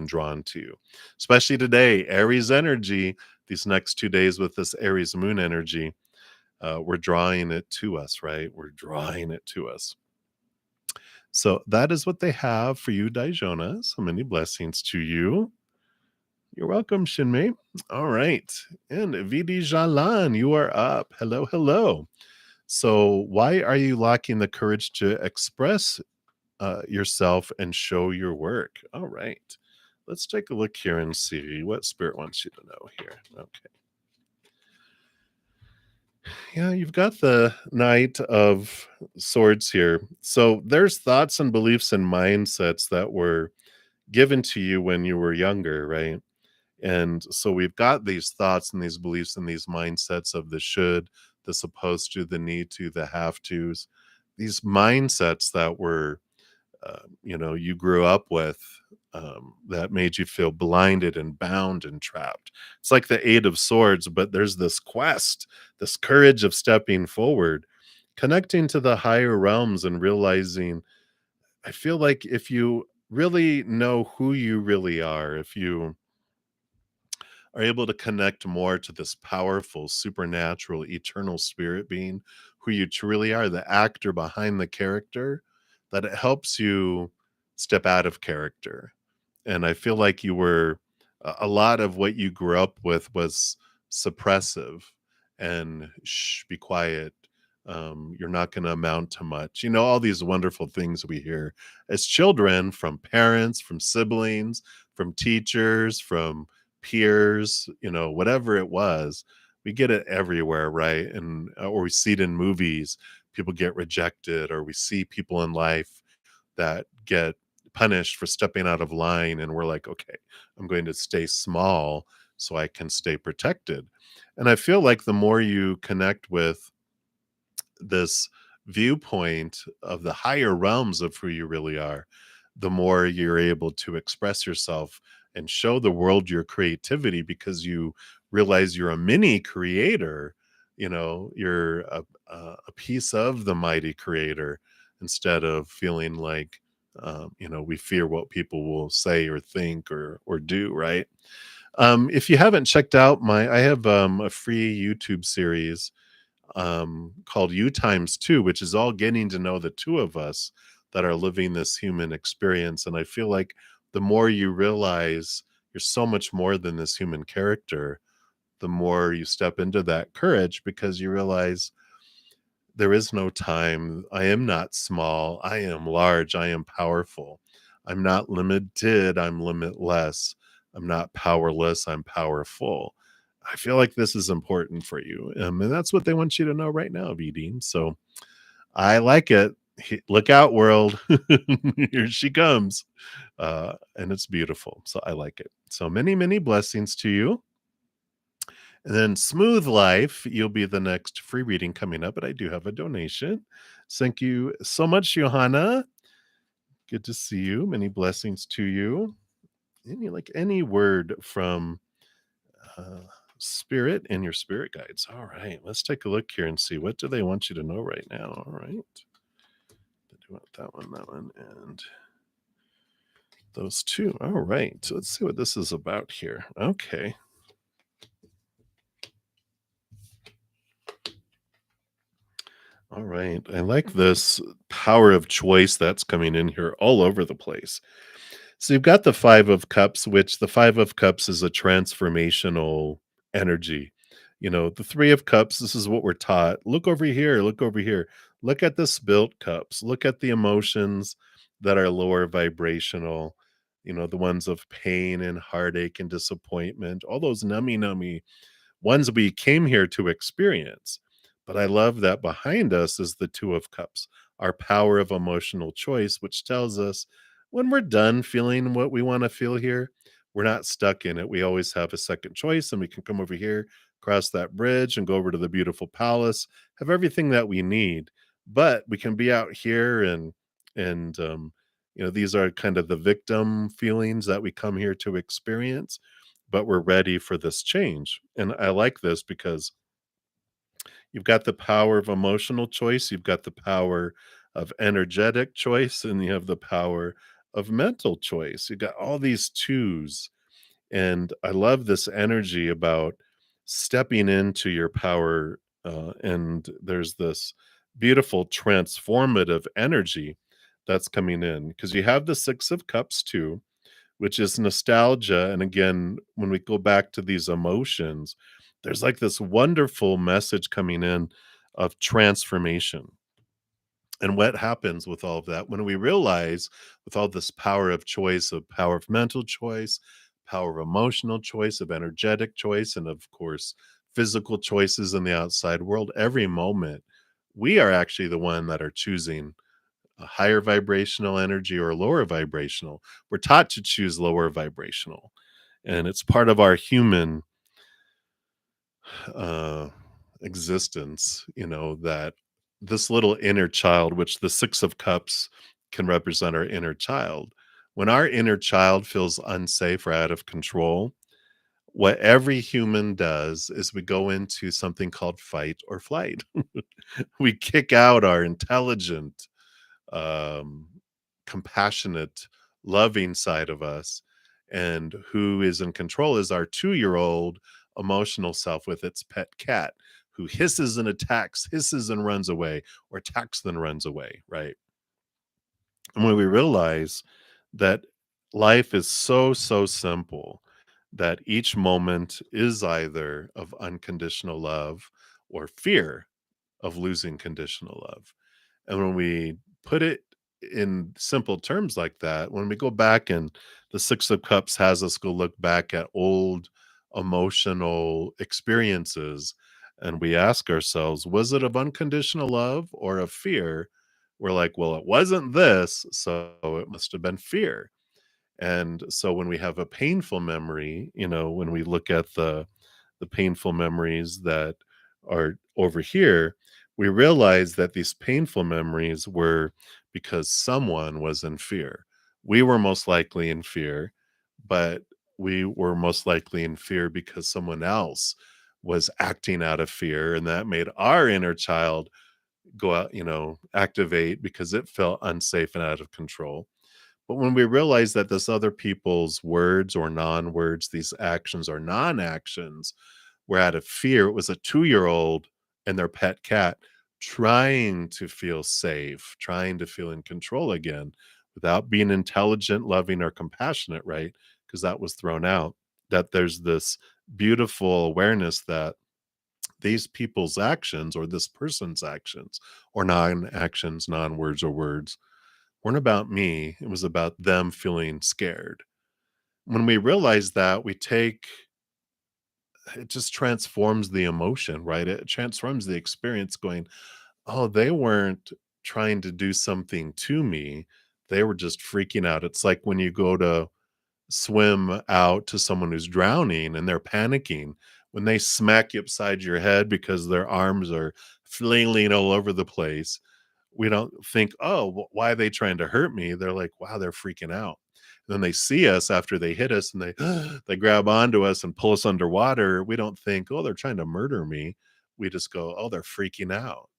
drawn to you. Especially today, Aries energy, these next 2 days with this Aries moon energy, we're drawing it to us, right? We're drawing it to us. So that is what they have for you, Daijona. So many blessings to you. You're welcome, Shinmei. All right. And Vidi Jalan, you are up. Hello, hello. So, why are you lacking the courage to express yourself and show your work? All right. Let's take a look here and see what Spirit wants you to know here. Okay. Yeah, you've got the Knight of Swords here. So, there's thoughts and beliefs and mindsets that were given to you when you were younger, right? And so we've got these thoughts and these beliefs and these mindsets of the should, the supposed to, the need to, the have tos, these mindsets that were, you grew up with, that made you feel blinded and bound and trapped. It's like the Eight of Swords, but there's this quest, this courage of stepping forward, connecting to the higher realms and realizing, I feel like if you really know who you really are, if you are able to connect more to this powerful, supernatural, eternal spirit being who you truly are, the actor behind the character, that it helps you step out of character. And I feel like you were a lot of what you grew up with was suppressive and shh, be quiet. You're not going to amount to much. You know, all these wonderful things we hear as children from parents, from siblings, from teachers, from peers, whatever it was, we get it everywhere, right? And or we see it in movies, people get rejected, or we see people in life that get punished for stepping out of line, and we're like, okay, I'm going to stay small so I can stay protected. And I feel like the more you connect with this viewpoint of the higher realms of who you really are, the more you're able to express yourself and show the world your creativity, because you realize you're a mini creator. You're a piece of the mighty creator, instead of feeling like, we fear what people will say or think or do, right? If you haven't checked out I have a free YouTube series called U Times Two, which is all getting to know the two of us that are living this human experience. And I feel like the more you realize you're so much more than this human character, the more you step into that courage, because you realize there is no time. I am not small. I am large. I am powerful. I'm not limited. I'm limitless. I'm not powerless. I'm powerful. I feel like this is important for you. And that's what they want you to know right now, Vidine. So I like it. Look out, world. Here she comes. And it's beautiful. So I like it. So many, many blessings to you. And then Smooth Life, you'll be the next free reading coming up, but I do have a donation. Thank you so much, Johanna. Good to see you. Many blessings to you. Any word from uh, Spirit and your spirit guides. All right, let's take a look here and see, what do they want you to know right now. All right. They do want that one, and those two. All right. So let's see what this is about here. Okay. All right. I like this power of choice that's coming in here all over the place. So you've got the Five of Cups, which the Five of Cups is a transformational energy. The Three of Cups, this is what we're taught. Look over here, look over here. Look at the spilt cups. Look at the emotions that are lower vibrational, the ones of pain and heartache and disappointment, all those nummy ones we came here to experience. But I love that behind us is the Two of Cups, our power of emotional choice, which tells us when we're done feeling what we want to feel here, we're not stuck in it. We always have a second choice, and we can come over here, cross that bridge, and go over to the beautiful palace, have everything that we need. But we can be out here, and these are kind of the victim feelings that we come here to experience, but we're ready for this change. And I like this because you've got the power of emotional choice, you've got the power of energetic choice, and you have the power of mental choice. You've got all these twos. And I love this energy about stepping into your power. And there's this beautiful transformative energy that's coming in because you have the 6 of cups too, which is nostalgia. And again, when we go back to these emotions, there's like this wonderful message coming in of transformation. And what happens with all of that when we realize with all this power of choice, of power of mental choice, power of emotional choice, of energetic choice, and of course, physical choices in the outside world, every moment, we are actually the one that are choosing a higher vibrational energy or a lower vibrational. We're taught to choose lower vibrational. And it's part of our human uh, existence, that this little inner child, which the 6 of cups can represent our inner child. When our inner child feels unsafe or out of control, what every human does is we go into something called fight or flight. We kick out our intelligent, um, compassionate, loving side of us. And who is in control is our 2-year-old emotional self with its pet cat who hisses and attacks, hisses and runs away, or attacks then runs away, right? And when we realize that life is so, so simple, that each moment is either of unconditional love or fear of losing conditional love. And when we put it in simple terms like that, when we go back and the 6 of Cups has us go look back at old emotional experiences and we ask ourselves, was it of unconditional love or of fear? We're like, well, it wasn't this, so it must have been fear. And so when we have a painful memory, when we look at the painful memories that are over here, we realize that these painful memories were because someone was in fear. We were most likely in fear, but we were most likely in fear because someone else was acting out of fear, and that made our inner child go out, activate because it felt unsafe and out of control. But when we realize that this other people's words or non-words, these actions or non-actions were out of fear, it was a 2-year-old and their pet cat trying to feel safe, trying to feel in control again without being intelligent, loving, or compassionate, right? Because that was thrown out. That there's this beautiful awareness that these people's actions or this person's actions or non-actions, non-words or words weren't about me. It was about them feeling scared. When we realize that, we take it just transforms the emotion, right? It transforms the experience going, oh, they weren't trying to do something to me. They were just freaking out. It's like when you go to swim out to someone who's drowning and they're panicking, when they smack you upside your head because their arms are flailing all over the place, we don't think, "Oh, why are they trying to hurt me?" They're like, "Wow, they're freaking out." And then they see us after they hit us and they they grab onto us and pull us underwater. We don't think, "Oh, they're trying to murder me." We just go, "Oh, they're freaking out."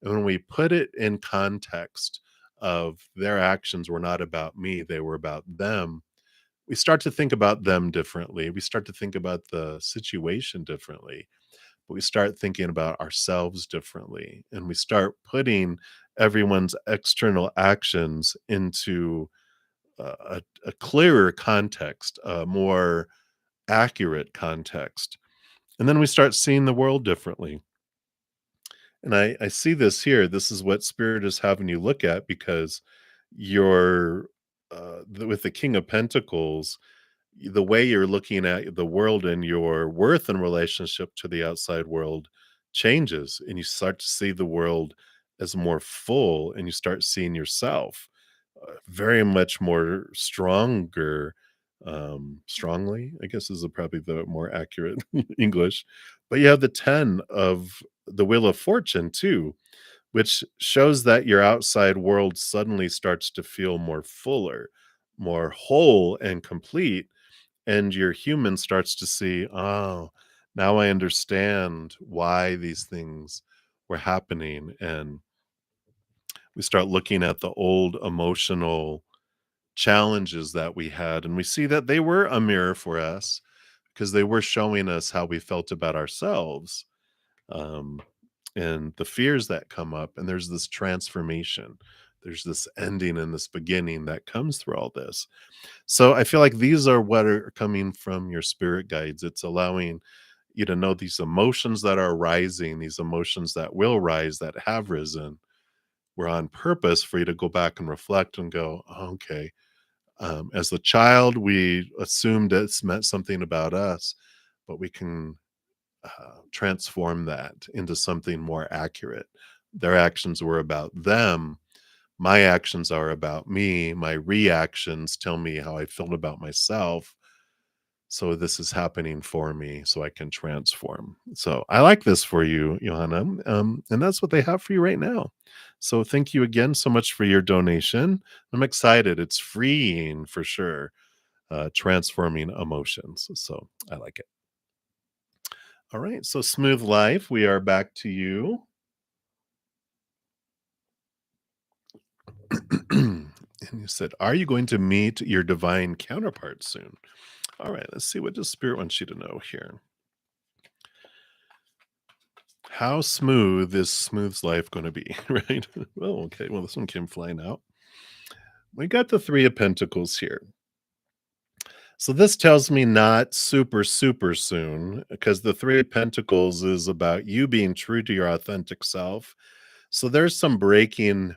And when we put it in context of their actions were not about me, they were about them, we start to think about them differently. We start to think about the situation differently, but we start thinking about ourselves differently. And we start putting everyone's external actions into a clearer context, a more accurate context. And then we start seeing the world differently. And I see this here. This is what Spirit is having you look at because you're with the King of Pentacles, the way you're looking at the world and your worth in relationship to the outside world changes and you start to see the world as more full and you start seeing yourself very much more stronger strongly I guess is probably the more accurate English. But you have the 10 of the Wheel of Fortune too, which shows that your outside world suddenly starts to feel more fuller, more whole and complete, and your human starts to see, oh, now I understand why these things were happening. And we start looking at the old emotional challenges that we had, and we see that they were a mirror for us because they were showing us how we felt about ourselves, um, and the fears that come up. And there's this transformation. there's this ending and this beginning that comes through all this. So I feel like these are what are coming from your spirit guides. It's allowing you to know these emotions that are rising, these emotions that will rise, that have risen, were on purpose for you to go back and reflect and go, "Oh, okay, as a child, we assumed it's meant something about us, but we can transform that into something more accurate. Their actions were about them. My actions are about me. My reactions tell me how I feel about myself. So this is happening for me so I can transform." So I like this for you, Johanna. And that's what they have for you right now. So thank you again so much for your donation. I'm excited. It's freeing for sure, transforming emotions. So I like it. All right. So smooth life. We are back to you. And you said, "Are you going to meet your divine counterpart soon?" All right. Let's see what does spirit wants you to know here. How smooth is Smooth's life gonna be, right? Oh, okay, well, this one came flying out. We got the 3 of Pentacles here. So this tells me not super, super soon, because the 3 of Pentacles is about you being true to your authentic self. So there's some breaking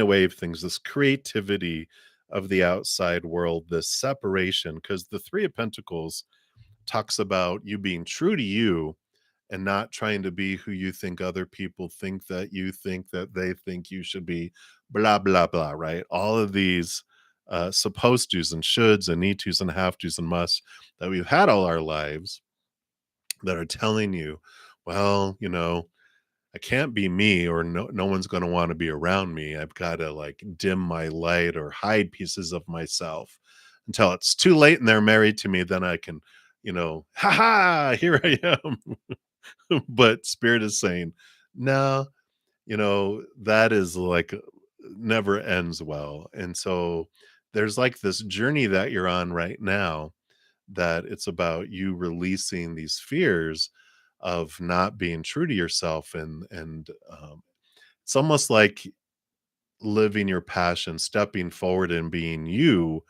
away of things, this creativity of the outside world, this separation, because the 3 of Pentacles talks about you being true to you and not trying to be who you think other people think that they think you should be, blah, blah, blah, right? All of these supposed tos and shoulds and need tos and have tos and musts that we've had all our lives that are telling you, well, I can't be me or no one's going to want to be around me. I've got to like dim my light or hide pieces of myself until it's too late and they're married to me. Then I can, ha ha, here I am. But spirit is saying, no, that is like never ends well. And so there's like this journey that you're on right now that it's about you releasing these fears of not being true to yourself and it's almost like living your passion, stepping forward and being you,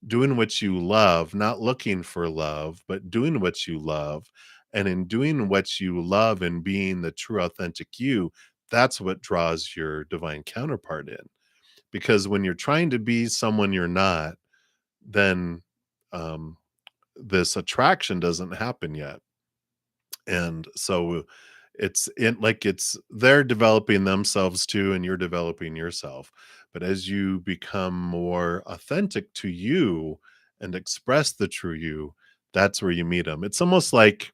doing what you love, not looking for love, but doing what you love. And in doing what you love and being the true, authentic you, that's what draws your divine counterpart in. Because when you're trying to be someone you're not, then um, this attraction doesn't happen yet. And so it's they're developing themselves too, and you're developing yourself. But as you become more authentic to you and express the true you, that's where you meet them. It's almost like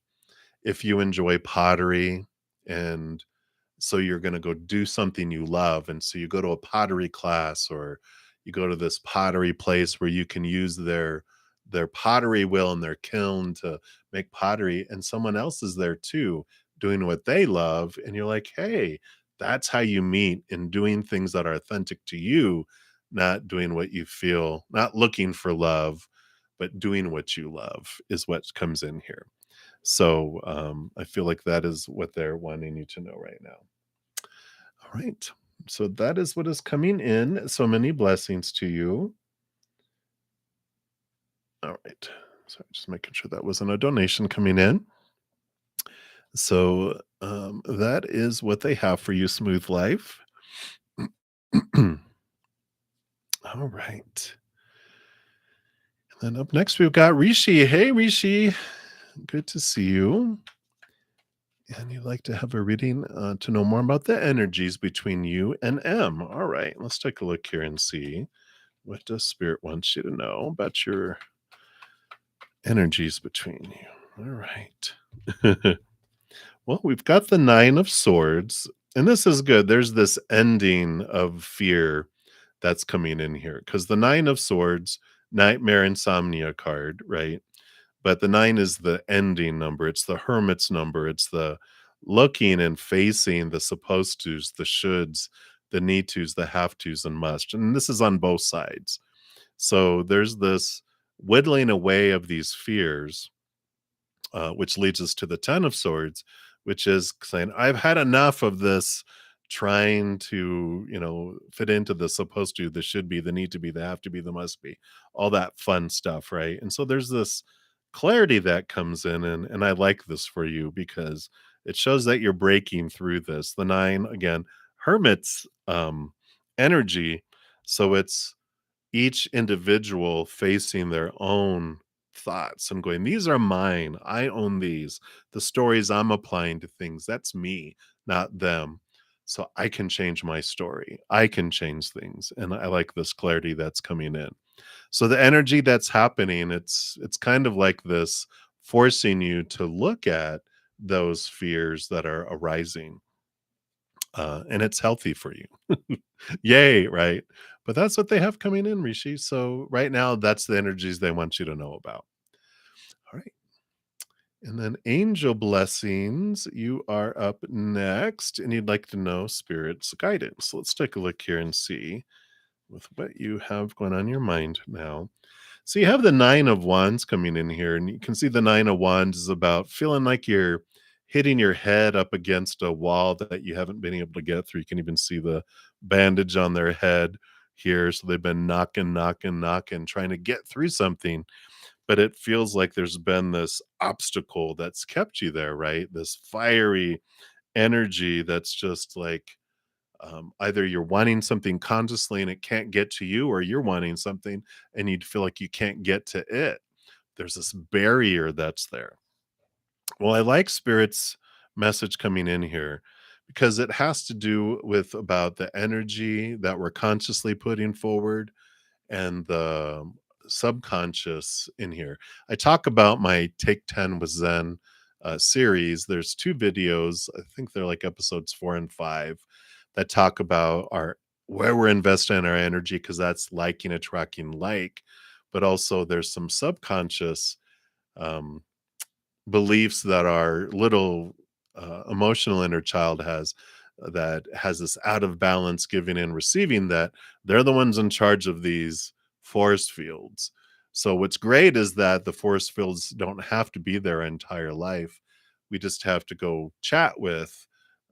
if you enjoy pottery and so you're going to go do something you love, and so you go to a pottery class or you go to this pottery place where you can use their pottery wheel and their kiln to make pottery, and someone else is there too doing what they love, and you're like, hey, that's how you meet, in doing things that are authentic to you, not doing what you feel, not looking for love, but doing what you love is what comes in here. So I feel like that is what they're wanting you to know right now. All right. So that is what is coming in. So many blessings to you. All right. So just making sure that wasn't a donation coming in. So that is what they have for you, Smooth Life. All right. And then up next, we've got Rishi. Hey, Rishi. Good to see you. And you'd like to have a reading to know more about the energies between you and M. All right. Let's take a look here and see what does Spirit want you to know about your energies between you. All right. Well, we've got the 9 of Swords, and this is good. There's this ending of fear that's coming in here because the 9 of Swords, nightmare insomnia card, right? But the 9 is the ending number. It's the hermit's number. It's the looking and facing the supposed tos, the shoulds, the need tos, the have tos, and must. And this is on both sides. So there's this whittling away of these fears, which leads us to the 10 of Swords, which is saying, I've had enough of this trying to, fit into the supposed to, the should be, the need to be, the have to be, the must be, all that fun stuff, right? And so there's this clarity that comes in, and I like this for you because it shows that you're breaking through this. The nine, again, hermit's energy. So it's each individual facing their own thoughts and going, these are mine. I own these. The stories I'm applying to things, that's me, not them. So I can change my story. I can change things. And I like this clarity that's coming in. So the energy that's happening, it's kind of like this forcing you to look at those fears that are arising. And it's healthy for you. Yay, right? But that's what they have coming in, Rishi. So right now, that's the energies they want you to know about. All right. And then angel blessings, you are up next, and you'd like to know spirit's guidance. Let's take a look here and see with what you have going on in your mind now. So you have the nine of wands coming in here, and you can see the nine of wands is about feeling like you're hitting your head up against a wall that you haven't been able to get through. You can even see the bandage on their head here. So they've been knocking, knocking, knocking, trying to get through something, but it feels like there's been this obstacle that's kept you there, right? This fiery energy that's just like, either you're wanting something consciously and it can't get to you, or you're wanting something and you feel like you can't get to it. There's this barrier that's there. Well, I like Spirit's message coming in here because it has to do with about the energy that we're consciously putting forward and the subconscious in here. I talk about my Take 10 with Zen series. There's two videos, I think they're like episodes 4 and 5, that talk about our where we're investing our energy, because that's liking, attracting like, but also there's some subconscious um, beliefs that our little emotional inner child has, that has this out of balance giving and receiving, that they're the ones in charge of these force fields. So what's great is that the force fields don't have to be their entire life. We just have to go chat with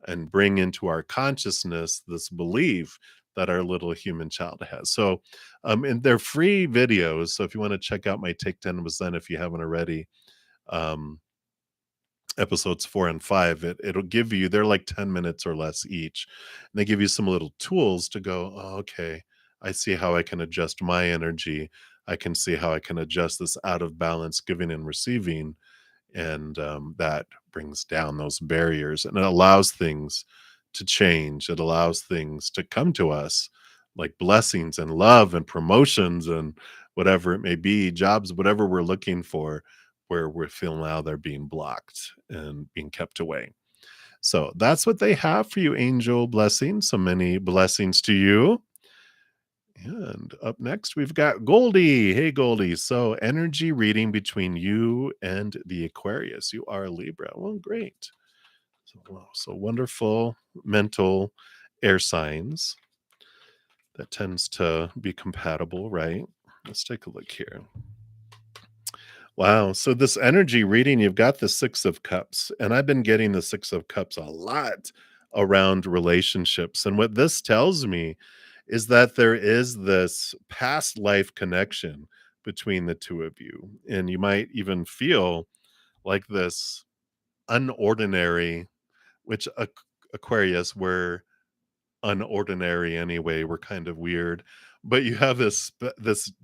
and bring into our consciousness this belief that our little human child has. So and they're free videos, so if you want to check out my Take 10 with Zen, if you haven't already, um episodes 4 and 5, it'll give you, they're like 10 minutes or less each. And they give you some little tools to go, oh, okay, I see how I can adjust my energy. I can see how I can adjust this out of balance giving and receiving. And that brings down those barriers and it allows things to change. It allows things to come to us like blessings and love and promotions and whatever it may be, jobs, whatever we're looking for, where we're feeling now they're being blocked and being kept away. So that's what they have for you, angel blessings. So many blessings to you. And up next, we've got Goldie. Hey, Goldie. So, energy reading between you and the Aquarius. You are a Libra. Well, great. So, wow, so wonderful mental air signs. That tends to be compatible, right? Let's take a look here. Wow. So this energy reading, you've got the Six of Cups, and I've been getting the Six of Cups a lot around relationships. And what this tells me is that there is this past life connection between the two of you. And you might even feel like this unordinary, which Aquarius, were unordinary anyway, we're kind of weird, but you have this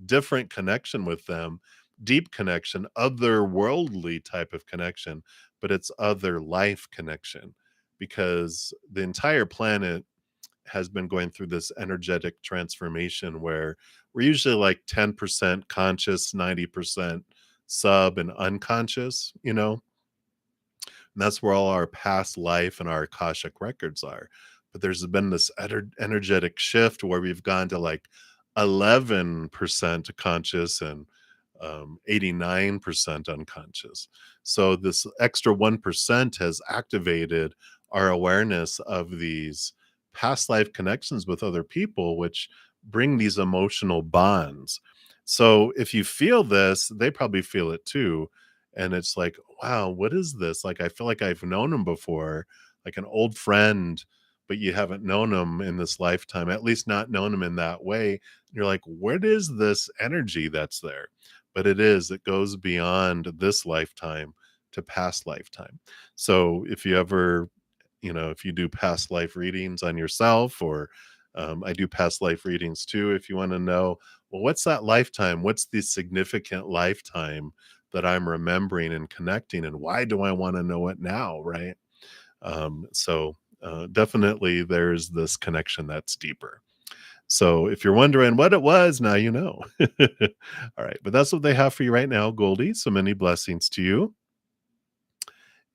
different connection with them, deep connection, otherworldly type of connection, but it's other life connection, because the entire planet has been going through this energetic transformation where we're usually like 10% conscious, 90% sub and unconscious, and that's where all our past life and our Akashic records are. But there's been this energetic shift where we've gone to like 11% conscious and 89% unconscious. So this extra 1% has activated our awareness of these past life connections with other people, which bring these emotional bonds. So if you feel this, they probably feel it too. And it's like, wow, what is this? Like, I feel like I've known him before, like an old friend, but you haven't known them in this lifetime, at least not known them in that way. You're like, what is this energy that's there? But it goes beyond this lifetime to past lifetime. So if you ever, if you do past life readings on yourself, or I do past life readings too, if you want to know, well, what's that lifetime? What's the significant lifetime that I'm remembering and connecting? And why do I want to know it now? Right. Definitely there's this connection that's deeper. So if you're wondering what it was, now you know. All right. But that's what they have for you right now, Goldie. So many blessings to you.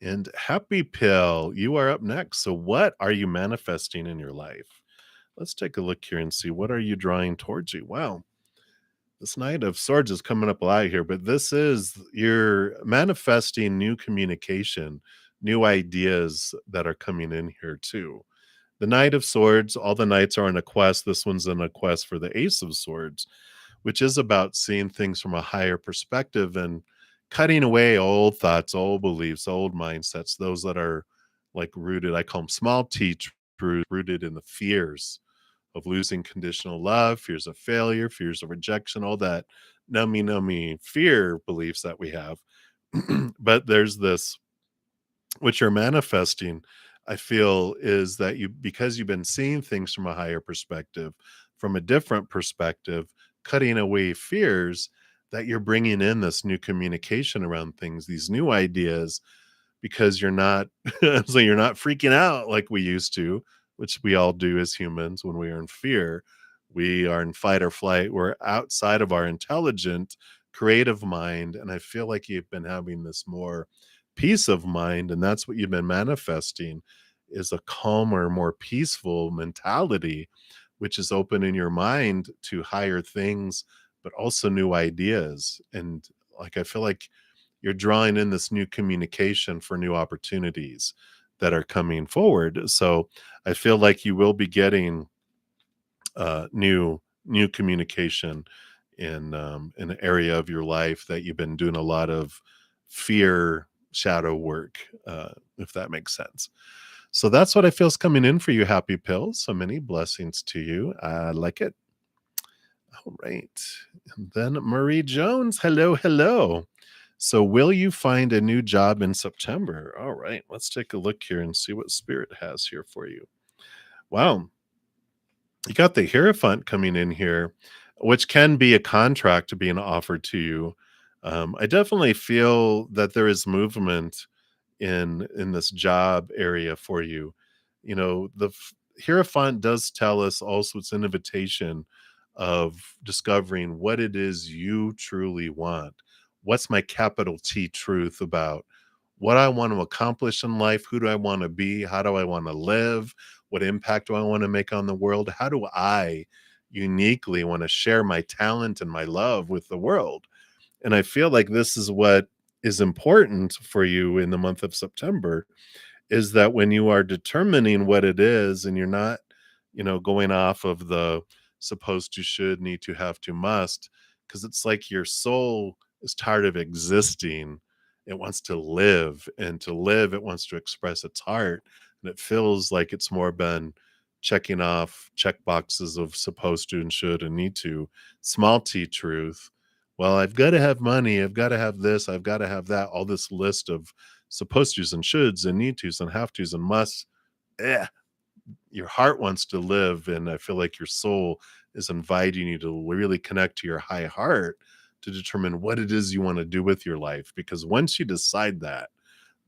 And Happy Pill, you are up next. So what are you manifesting in your life? Let's take a look here and see, what are you drawing towards you? Wow. This Knight of Swords is coming up a lot here, but this is, you're manifesting new communication, new ideas that are coming in here too. The Knight of Swords, all the knights are on a quest. This one's on a quest for the Ace of Swords, which is about seeing things from a higher perspective and cutting away old thoughts, old beliefs, old mindsets, those that are like rooted, I call them small t rooted in the fears of losing conditional love, fears of failure, fears of rejection, all that nummy fear beliefs that we have. But there's this, what you're manifesting, I feel, is that you, because you've been seeing things from a higher perspective, from a different perspective, cutting away fears, that you're bringing in this new communication around things, these new ideas, because you're not so you're not freaking out like we used to, which we all do as humans. When we are in fear, we are in fight or flight. We're outside of our intelligent creative mind, and I feel like you've been having this more peace of mind, and that's what you've been manifesting, is a calmer, more peaceful mentality, which is opening your mind to higher things, but also new ideas. And like, I feel like you're drawing in this new communication for new opportunities that are coming forward. So I feel like you will be getting new communication in an area of your life that you've been doing a lot of fear shadow work, if that makes sense. So that's what I feel is coming in for you, Happy Pills. So many blessings to you. I like it. All right. And then Marie Jones. Hello, hello. So will you find a new job in September? All right. Let's take a look here and see what Spirit has here for you. Wow. You got the Hierophant coming in here, which can be a contract being offered to you. I definitely feel that there is movement in this job area for you. The Hierophant does tell us also, it's an invitation of discovering what it is you truly want. What's my capital T truth about what I want to accomplish in life? Who do I want to be? How do I want to live? What impact do I want to make on the world? How do I uniquely want to share my talent and my love with the world? And I feel like this is what is important for you in the month of September, is that when you are determining what it is, and you're not, going off of the supposed to, should, need to, have to, must, because it's like your soul is tired of existing. It wants to live, and to live, it wants to express its heart. And it feels like it's more been checking off check boxes of supposed to and should and need to, small t truth. Well, I've got to have money, I've got to have this, I've got to have that, all this list of supposed tos and shoulds and need tos and have tos and musts. Eh, your heart wants to live, and I feel like your soul is inviting you to really connect to your high heart to determine what it is you want to do with your life. Because once you decide that,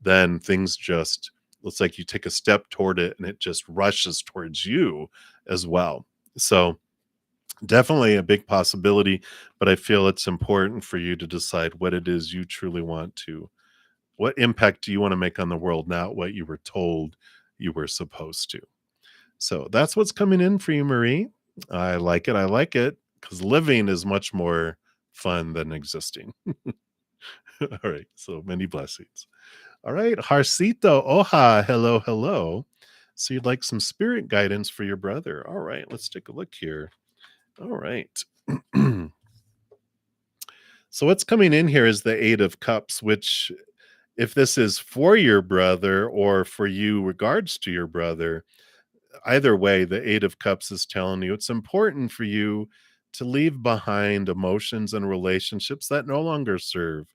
then things just, looks like you take a step toward it and it just rushes towards you as well. So definitely a big possibility, but I feel it's important for you to decide what it is you truly want to, what impact do you want to make on the world, not what you were told you were supposed to. So that's what's coming in for you, Marie. I like it. I like it, because living is much more fun than existing. All right. So many blessings. All right. Harcito Oha. Hello. Hello. So you'd like some spirit guidance for your brother. All right. Let's take a look here. All right. So what's coming in here is the Eight of Cups, which, if this is for your brother or for you regards to your brother, either way, the Eight of Cups is telling you it's important for you to leave behind emotions and relationships that no longer serve.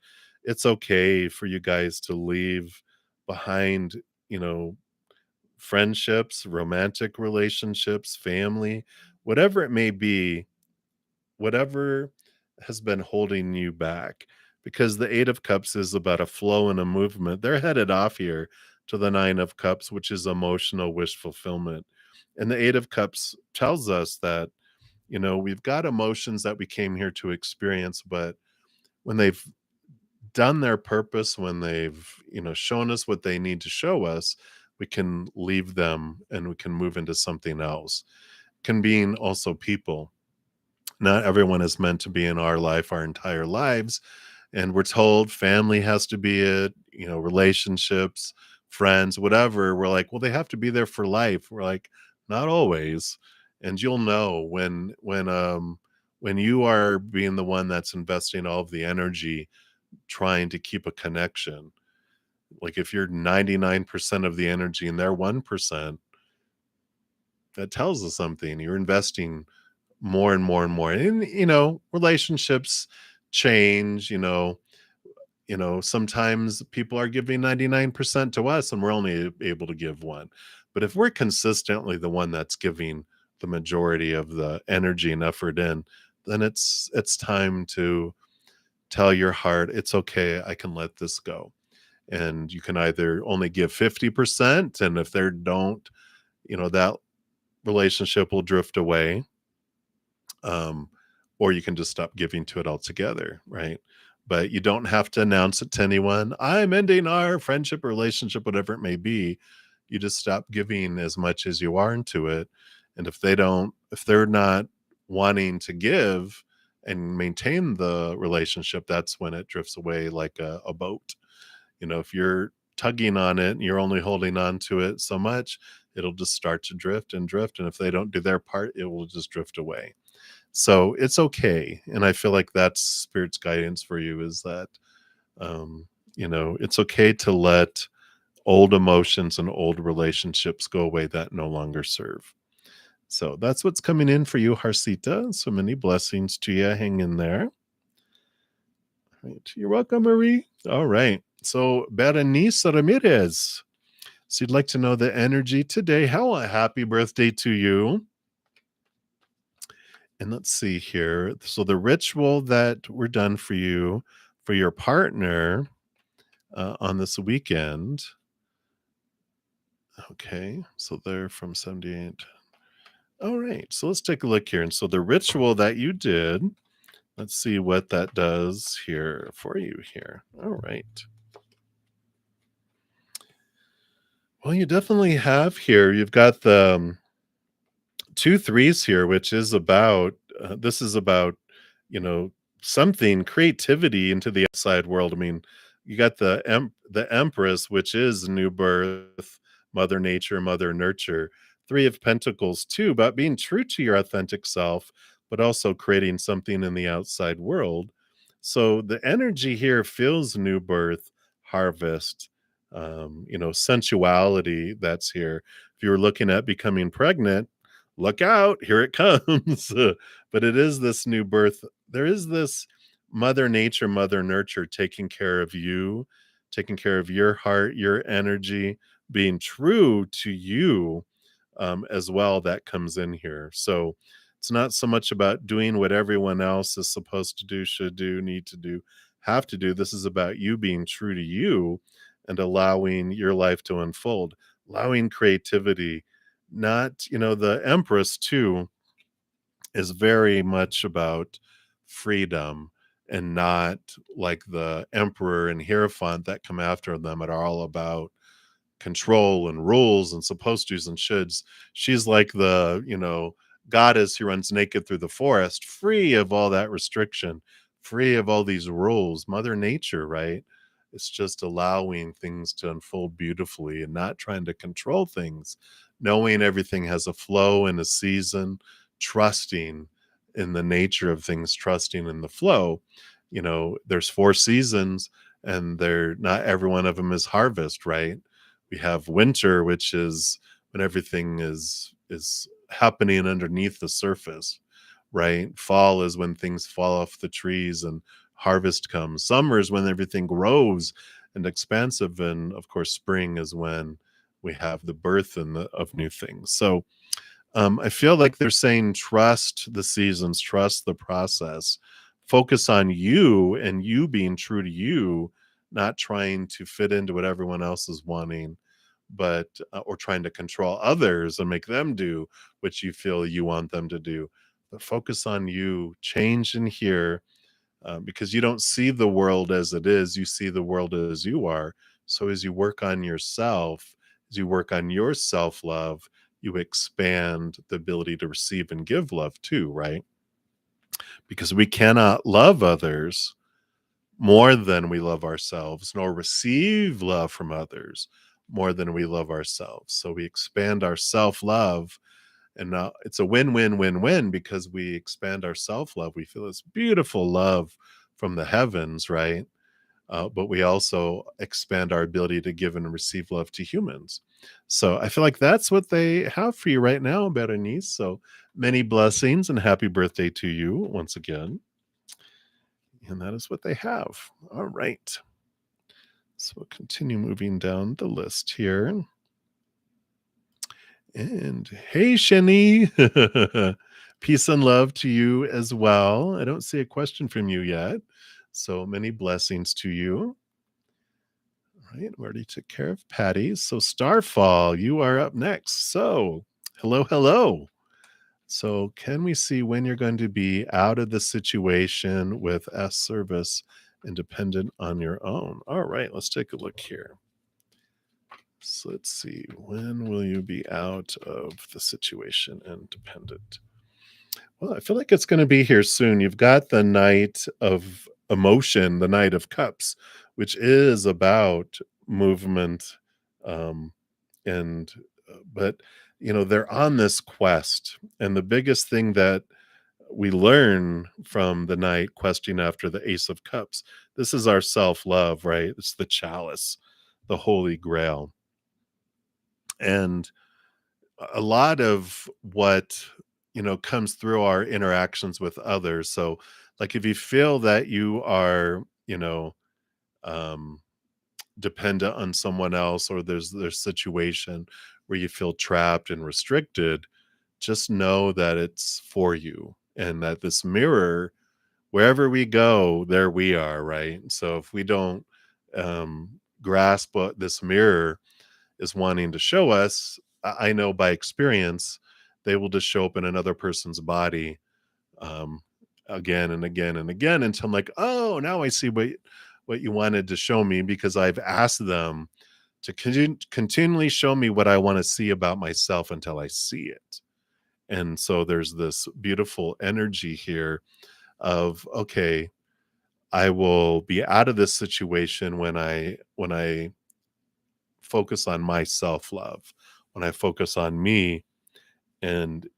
It's okay for you guys to leave behind, you know, friendships, romantic relationships, family, whatever it may be, whatever has been holding you back. Because the Eight of Cups is about a flow and a movement. They're headed off here to the Nine of Cups, which is emotional wish fulfillment. And the Eight of Cups tells us that, you know, we've got emotions that we came here to experience, but when they've done their purpose, when they've, you know, shown us what they need to show us, we can leave them and we can move into something else. Can being also people. Not everyone is meant to be in our life our entire lives, and we're told family has to be it, you know, relationships, friends, whatever. We're like, well, they have to be there for life. We're like, not always. And you'll know when you are being the one that's investing all of the energy trying to keep a connection. Like if you're 99% of the energy and they're 1%, that tells us something. You're investing more and more and more. And you know, relationships change, sometimes people are giving 99% to us and we're only able to give one. But if we're consistently the one that's giving the majority of the energy and effort in, then it's time to tell your heart, it's okay, I can let this go. And you can either only give 50%, and if they don't, that relationship will drift away, um, or you can just stop giving to it altogether, right? But you don't have to announce it to anyone. I'm ending our friendship, relationship, whatever it may be. You just stop giving as much as you are into it. And if they're not wanting to give and maintain the relationship, that's when it drifts away like a boat. If you're tugging on it and you're only holding on to it so much, it'll just start to drift and drift. And if they don't do their part, it will just drift away. So it's okay. And I feel like that's spirit's guidance for you, is that, it's okay to let old emotions and old relationships go away that no longer serve. So that's what's coming in for you, Harsita. So many blessings to you. Hang in there. Right. You're welcome, Marie. All right. So Berenice Ramirez. So you'd like to know the energy today. How a happy birthday to you. And let's see here. So the ritual that we're done for you, for your partner, on this weekend. Okay, so they're from 78. All right, so let's take a look here. And so the ritual that you did, let's see what that does here for you here. All right. Well, you definitely have here. You've got the two threes here, which is about this is about you know something creativity into the outside world. I mean, you got the Empress, which is new birth, Mother Nature, Mother Nurture. Three of Pentacles too, about being true to your authentic self, but also creating something in the outside world. So the energy here feels new birth, harvest, sensuality that's here. If you were looking at becoming pregnant, look out, here it comes. But it is this new birth. There is this Mother Nature, Mother Nurture taking care of you, taking care of your heart, your energy, being true to you, as well. That comes in here. So it's not so much about doing what everyone else is supposed to do, should do, need to do, have to do. This is about you being true to you and allowing your life to unfold, allowing creativity. Not, the Empress too is very much about freedom, and not like the Emperor and Hierophant that come after them are all about control and rules and supposed tos and shoulds. She's like the, goddess who runs naked through the forest, free of all that restriction, free of all these rules. Mother Nature, right? It's just allowing things to unfold beautifully and not trying to control things, knowing everything has a flow and a season, trusting in the nature of things, trusting in the flow. There's four seasons, and they're not every one of them is harvest, right? We have winter, which is when everything is happening underneath the surface, right? Fall is when things fall off the trees and harvest comes. Summer is when everything grows and expansive, and of course, spring is when we have the birth of new things. So I feel like they're saying trust the seasons, trust the process, focus on you and you being true to you, not trying to fit into what everyone else is wanting, but or trying to control others and make them do what you feel you want them to do. But focus on you, change in here, because you don't see the world as it is, you see the world as you are. So as you work on yourself, as you work on your self love, you expand the ability to receive and give love too, right? Because we cannot love others more than we love ourselves, nor receive love from others more than we love ourselves. So we expand our self love, and it's a win win win win because we expand our self love. We feel this beautiful love from the heavens, right? But we also expand our ability to give and receive love to humans. So I feel like that's what they have for you right now, Berenice. So many blessings and happy birthday to you once again. And that is what they have. All right. So we'll continue moving down the list here. And hey, Shani, peace and love to you as well. I don't see a question from you yet. So many blessings to you. All right, we already took care of Patty. So Starfall, you are up next. So hello, hello. So can we see when you're going to be out of the situation with S service independent on your own? All right, let's take a look here. So let's see, when will you be out of the situation and dependent? Well, I feel like it's going to be here soon. You've got the Knight of Emotion, the Knight of Cups, which is about movement, um, and but they're on this quest, and the biggest thing that we learn from the Knight questing after the Ace of Cups, this is our self-love, right? It's the chalice, the Holy Grail. And a lot of what comes through our interactions with others. So like if you feel that you are um dependent on someone else, or there's situation where you feel trapped and restricted, just know that it's for you, and that this mirror, wherever we go, there we are, right? So if we don't grasp what this mirror is wanting to show us, I know by experience, they will just show up in another person's body, um, again and again and again, until I'm like, oh, now I see what you wanted to show me, because I've asked them to continually show me what I want to see about myself until I see it. And so there's this beautiful energy here of, okay, I will be out of this situation when I focus on my self-love, when I focus on me, and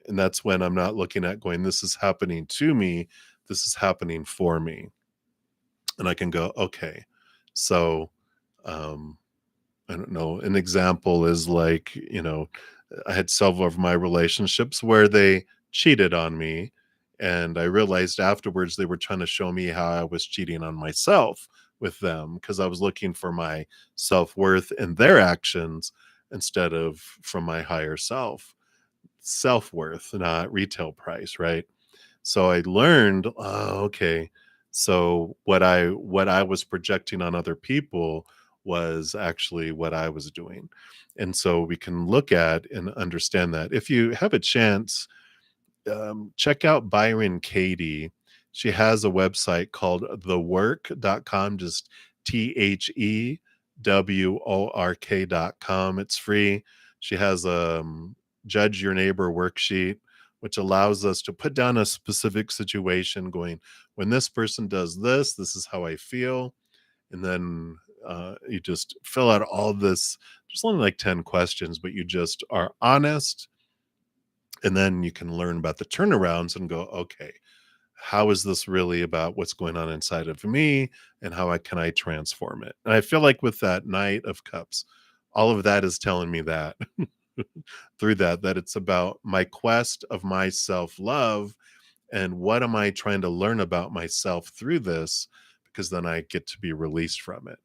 that's when I'm not looking at going, this is happening to me, this is happening for me. And I can go, okay, so um I don't know, an example is like, I had several of my relationships where they cheated on me, and I realized afterwards they were trying to show me how I was cheating on myself with them, because I was looking for my self-worth in their actions instead of from my higher self-worth, not retail price, right? So I learned, oh, okay, so what I was projecting on other people was actually what I was doing. And so we can look at and understand that. If you have a chance, check out Byron Katie. She has a website called thework.com, just THEWORK.com. It's free. She has a Judge Your Neighbor worksheet, which allows us to put down a specific situation going, when this person does this, this is how I feel. And then you just fill out all this. There's only like 10 questions, but you just are honest. And then you can learn about the turnarounds and go, okay, how is this really about what's going on inside of me, and how can I transform it? And I feel like with that Knight of Cups, all of that is telling me that. through that it's about my quest of my self-love, and what am I trying to learn about myself through this, because then I get to be released from it.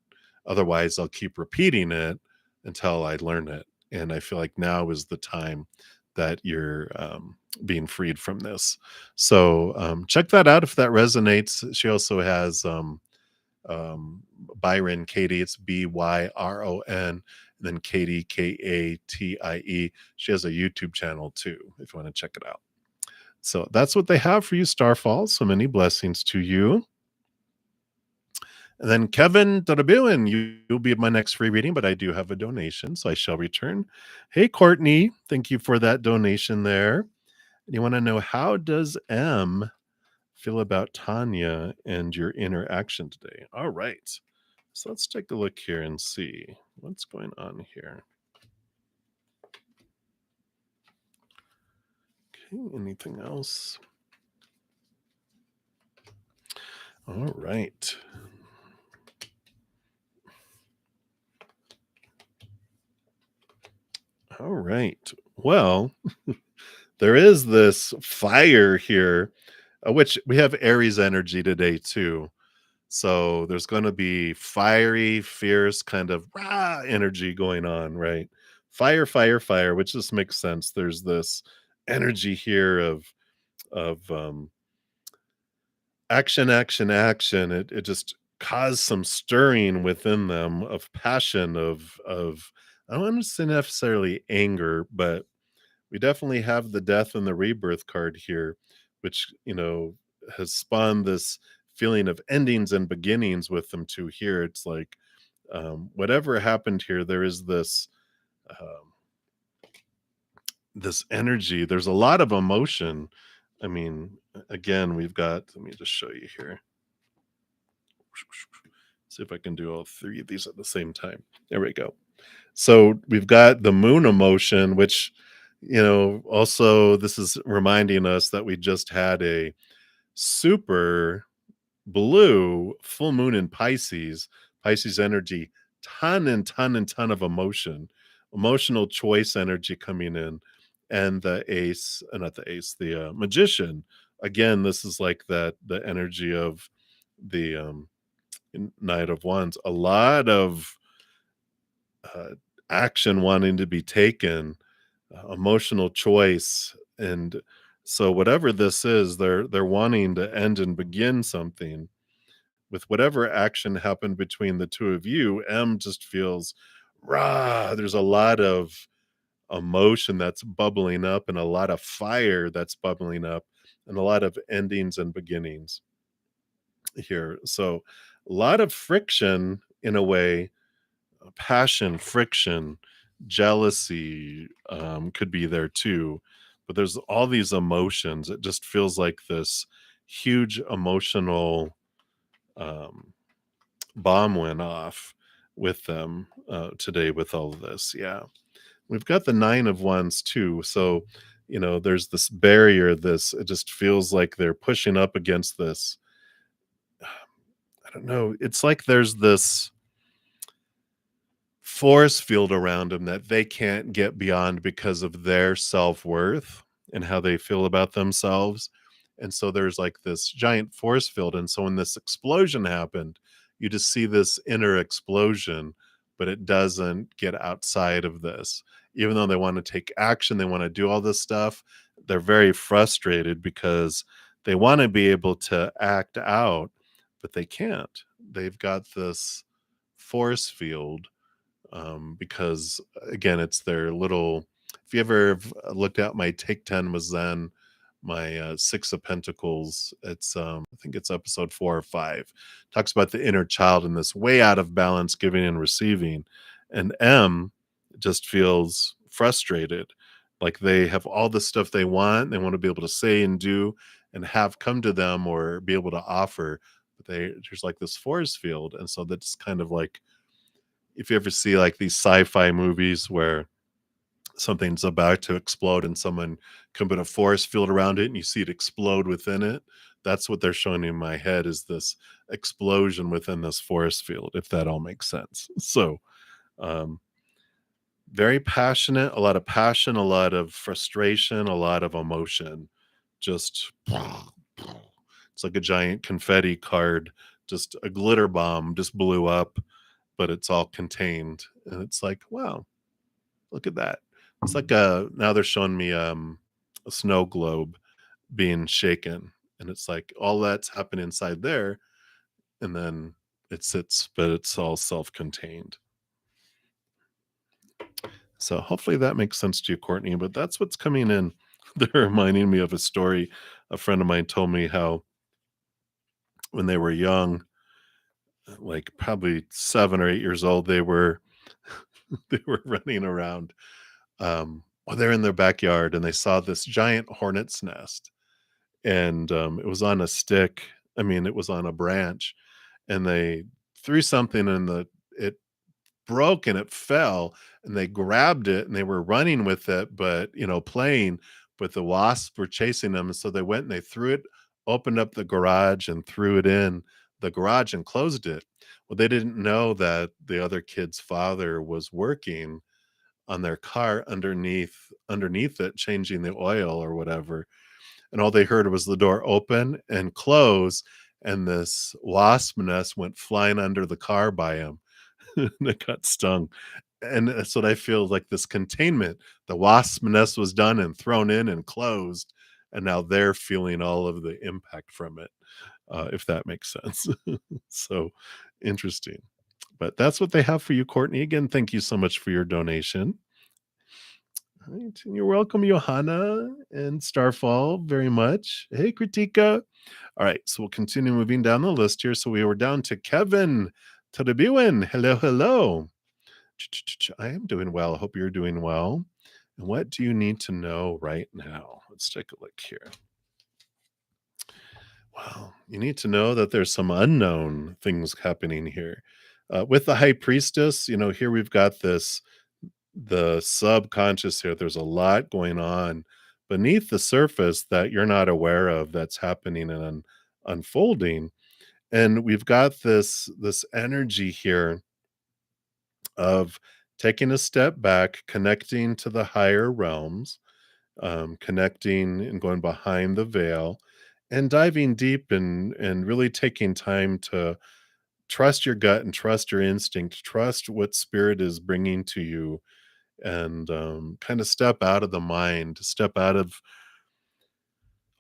Otherwise, I'll keep repeating it until I learn it, and I feel like now is the time that you're being freed from this. So check that out if that resonates. She also has um, Byron Katie. It's Byron, and then Katie Katie. She has a YouTube channel too, if you want to check it out. So that's what they have for you, Starfall. So many blessings to you. And then Kevin Darabuin, you'll be my next free reading, but I do have a donation, so I shall return. Hey, Courtney, thank you for that donation there. And you want to know, how does M feel about Tanya and your interaction today? All right. So let's take a look here and see what's going on here. Okay, anything else? All right. All right. Well, there is this fire here, which we have Aries energy today too. So there's going to be fiery, fierce kind of rah energy going on, right? Fire, fire, fire, which just makes sense. There's this energy here of action, action, action. It just caused some stirring within them of passion, of I don't want to say necessarily anger, but we definitely have the death and the rebirth card here, which, has spawned this feeling of endings and beginnings with them too here. It's like, whatever happened here, there is um, this energy. There's a lot of emotion. I mean, again, we've got, let me just show you here. See if I can do all three of these at the same time. There we go. So we've got the moon emotion, which, also this is reminding us that we just had a super blue full moon in Pisces, Pisces energy, ton and ton and ton of emotion, emotional choice energy coming in. And the ace, not the ace, the magician. Again, this is like the energy of the Knight of Wands. A lot of uh, action wanting to be taken, emotional choice, and so whatever this is, they're wanting to end and begin something. With whatever action happened between the two of you, M just feels rah. There's a lot of emotion that's bubbling up, and a lot of fire that's bubbling up, and a lot of endings and beginnings here. So a lot of friction in a way, passion, friction, jealousy could be there too. But there's all these emotions. It just feels like this huge emotional um, bomb went off with them today with all of this. Yeah. We've got the Nine of Wands too. So, there's this barrier, it just feels like they're pushing up against this. I don't know. It's like there's this force field around them that they can't get beyond because of their self-worth and how they feel about themselves. And so there's like this giant force field. And so when this explosion happened, you just see this inner explosion, but it doesn't get outside of this. Even though they want to take action, they want to do all this stuff, they're very frustrated because they want to be able to act out, but they can't. They've got this force field, because again, it's their little. If you ever looked at my Take 10 with Zen, my Six of Pentacles, it's I think it's episode 4 or 5, talks about the inner child and this way out of balance, giving and receiving, and M just feels frustrated, like they have all the stuff they want to be able to say and do and have come to them or be able to offer, but there's like this force field. And so that's kind of like, if you ever see like these sci-fi movies where something's about to explode and someone can put a force field around it and you see it explode within it, that's what they're showing in my head, is this explosion within this force field, if that all makes sense. So um Very passionate, a lot of passion, a lot of frustration, a lot of emotion. Just it's like a giant confetti card, just a glitter bomb just blew up, but it's all contained. And it's like, wow, look at that. It's like a now they're showing me a snow globe being shaken. And it's like all that's happened inside there, and then it sits, but it's all self-contained. So hopefully that makes sense to you, Courtney. But that's what's coming in. They're reminding me of a story. A friend of mine told me how when they were young, like probably 7 or 8 years old, they were they were running around. Well, they're in their backyard and they saw this giant hornet's nest, and it was on a stick. I mean, it was on a branch, and they threw something in the it broke and it fell, and they grabbed it and they were running with it, but playing, but the wasps were chasing them. And so they went and they threw it, opened up the garage and threw it in the garage and closed it. Well, they didn't know that the other kid's father was working on their car underneath it, changing the oil or whatever. And all they heard was the door open and close, and this wasp nest went flying under the car by him. And it got stung. And that's what I feel like, this containment. The wasp nest was done and thrown in and closed, and now they're feeling all of the impact from it, if that makes sense. So interesting. But that's what they have for you, Courtney. Again, thank you so much for your donation. All right, and you're welcome, Johanna and Starfall, very much. Hey, Kritika. All right, so we'll continue moving down the list here. So we were down to Kevin Tadabiwin. Hello, hello. I am doing well. I hope you're doing well. And what do you need to know right now? Let's take a look here. Well, you need to know that there's some unknown things happening here. With the high priestess, here we've got the subconscious here. There's a lot going on beneath the surface that you're not aware of, that's happening and unfolding. And we've got this energy here of taking a step back, connecting to the higher realms, connecting and going behind the veil, and diving deep and really taking time to trust your gut and trust your instinct, trust what spirit is bringing to you, and kind of step out of the mind, step out of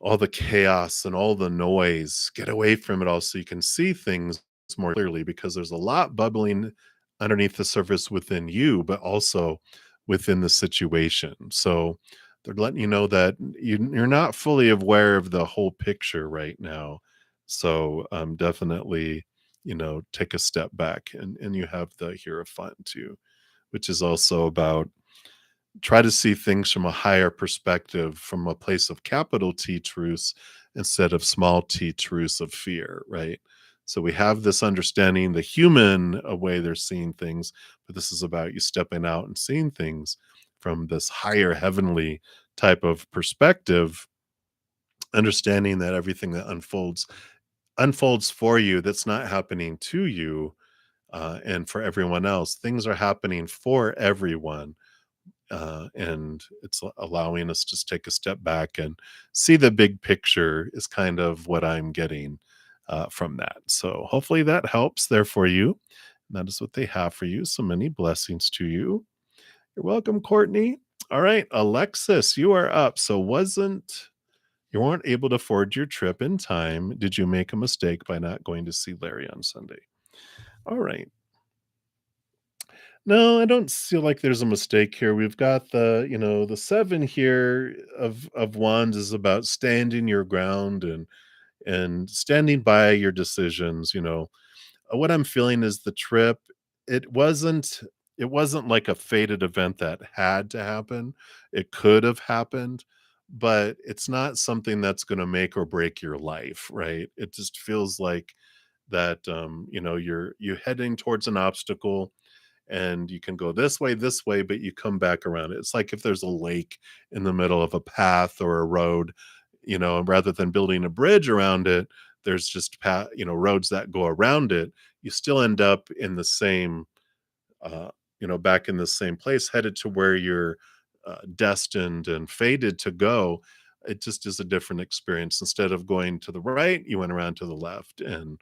all the chaos and all the noise, get away from it all so you can see things more clearly, because there's a lot bubbling underneath the surface within you, but also within the situation. So they're letting you know that you're not fully aware of the whole picture right now. So definitely, take a step back, and you have the Hierophant too, which is also about try to see things from a higher perspective, from a place of capital T truths instead of small t truths of fear, right? So we have this understanding, the human way they're seeing things, but this is about you stepping out and seeing things from this higher heavenly type of perspective, understanding that everything that unfolds for you, that's not happening to you, and for everyone else. Things are happening for everyone, and it's allowing us to just take a step back and see the big picture is kind of what I'm getting from that. So hopefully that helps there for you. That is what they have for you. So many blessings to you. You're welcome, Courtney. All right, Alexis, you are up. So you weren't able to forward your trip in time? Did you make a mistake by not going to see Larry on Sunday? All right. No, I don't feel like there's a mistake here. We've got the 7 here of wands is about standing your ground and standing by your decisions. What I'm feeling is the trip, it wasn't it wasn't like a fated event that had to happen. It could have happened, but it's not something that's going to make or break your life, right? It just feels like that you're heading towards an obstacle, and you can go this way, but you come back around. It's like if there's a lake in the middle of a path or a road, and rather than building a bridge around it, there's just roads that go around it. You still end up in the same back in the same place, headed to where you're destined and fated to go. It just is a different experience. Instead of going to the right, you went around to the left. And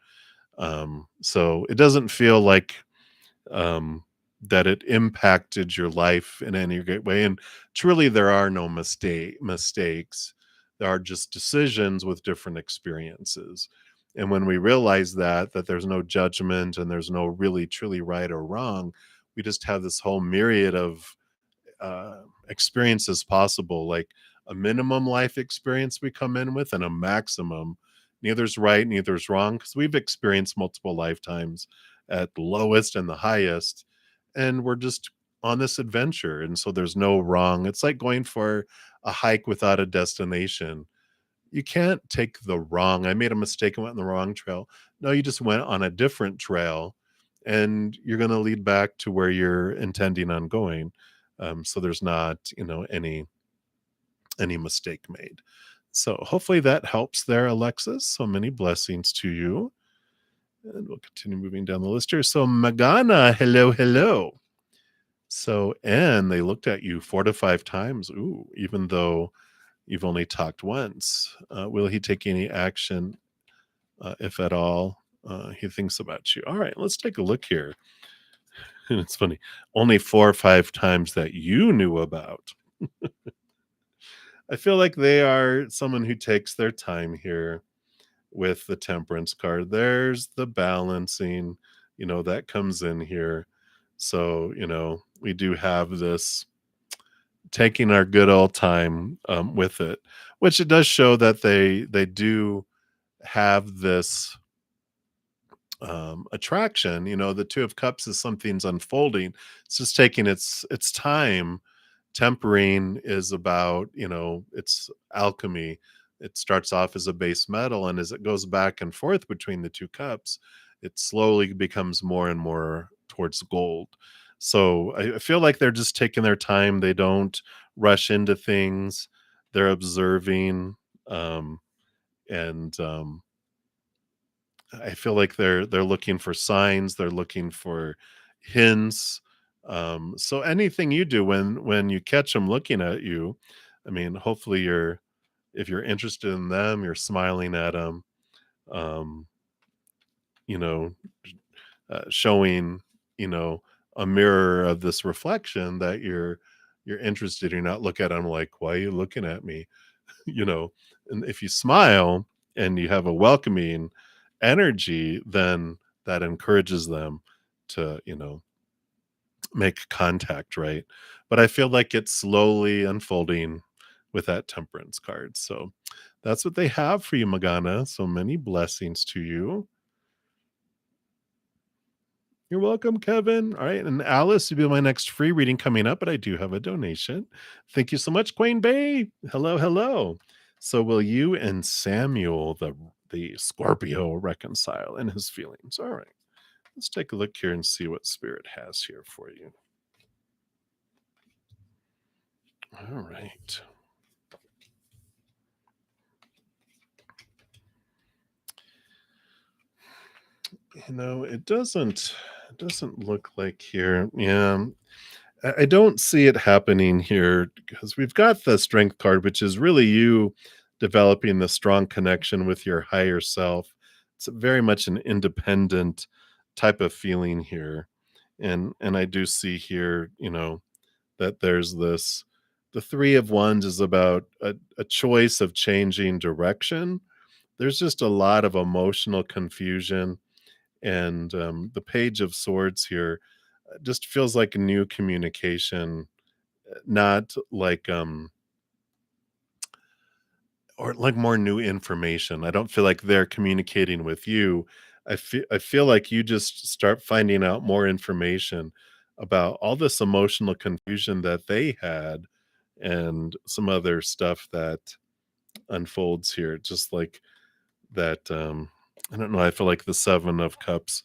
so it doesn't feel like um, that it impacted your life in any great way. And truly, there are no mistakes. There are just decisions with different experiences. And when we realize that there's no judgment and there's no really truly right or wrong, we just have this whole myriad of experiences possible, like a minimum life experience we come in with and a maximum. Neither's right, neither's wrong, because we've experienced multiple lifetimes at the lowest and the highest, and we're just on this adventure. And so there's no wrong. It's like going for a hike without a destination. You can't take the wrong, I made a mistake and went on the wrong trail. No, you just went on a different trail, and you're going to lead back to where you're intending on going. So there's not, any mistake made. So hopefully that helps there, Alexis. So many blessings to you. And we'll continue moving down the list here. So Magana, hello, hello. So, and they looked at you 4 to 5 times. Ooh, even though you've only talked once. Will he take any action, if at all, he thinks about you? All right, let's take a look here. And it's funny, only 4 or 5 times that you knew about. I feel like they are someone who takes their time here with the temperance card. There's the balancing, that comes in here. So, we do have this taking our good old time with it, which it does show that they do have this attraction. The Two of Cups is something's unfolding. It's just taking its time. Tempering is about, it's alchemy. It starts off as a base metal, and as it goes back and forth between the two cups, it slowly becomes more and more towards gold. So I feel like they're just taking their time. They don't rush into things. They're observing, and I feel like they're looking for signs. They're looking for hints. So anything you do when you catch them looking at you, I mean, hopefully if you're interested in them, you're smiling at them. Um, you know, showing a mirror of this reflection that you're interested. You're not look at them like, why are you looking at me? you know, and if you smile and you have a welcoming energy, then that encourages them to, make contact, right? But I feel like it's slowly unfolding with that temperance card. So that's what they have for you, Magana. So many blessings to you. You're welcome, Kevin. All right. And Alice will be my next free reading coming up, but I do have a donation. Thank you so much, Queen Bay. Hello, hello. So will you and Samuel, the Scorpio, reconcile in his feelings? All right. Let's take a look here and see what Spirit has here for you. All right. It doesn't look like here. Yeah. I don't see it happening here because we've got the strength card, which is really you developing the strong connection with your higher self. It's very much an independent type of feeling here. And I do see here, that there's this the Three of Wands is about a choice of changing direction. There's just a lot of emotional confusion, and the Page of Swords here just feels like a new communication, not like or like more new information. I don't feel like they're communicating with you. I feel like you just start finding out more information about all this emotional confusion that they had, and some other stuff that unfolds here. Just like that, I don't know, I feel like the Seven of Cups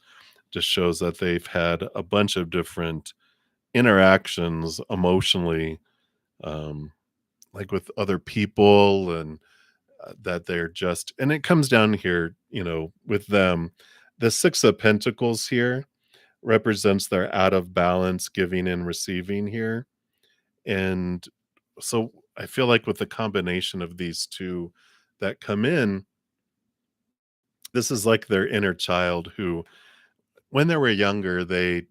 just shows that they've had a bunch of different interactions emotionally, um, like with other people, and that they're just, and it comes down here, with them, the Six of Pentacles here. represents their out of balance giving and receiving here. And so I feel like with the combination of these two that come in, this is like their inner child who, when they were younger, they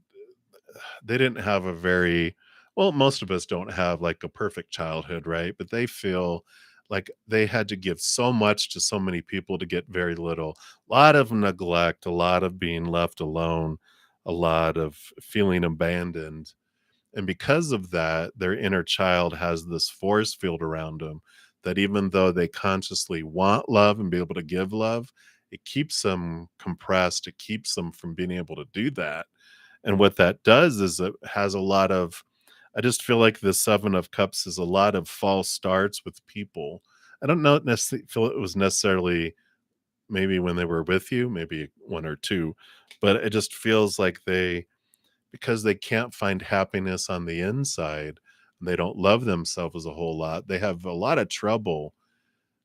didn't have a very well, most of us don't have like a perfect childhood, right? But they feel like they had to give so much to so many people to get very little. A lot of neglect, a lot of being left alone, a lot of feeling abandoned. And because of that, their inner child has this force field around them that even though they consciously want love and be able to give love, it keeps them compressed. It keeps them from being able to do that. And what that does is it has a lot of I just feel like the 7 of Cups is a lot of false starts with people. I don't know necessarily feel it was necessarily maybe when they were with you, maybe 1 or 2, but it just feels like they because they can't find happiness on the inside, and they don't love themselves a whole lot, they have a lot of trouble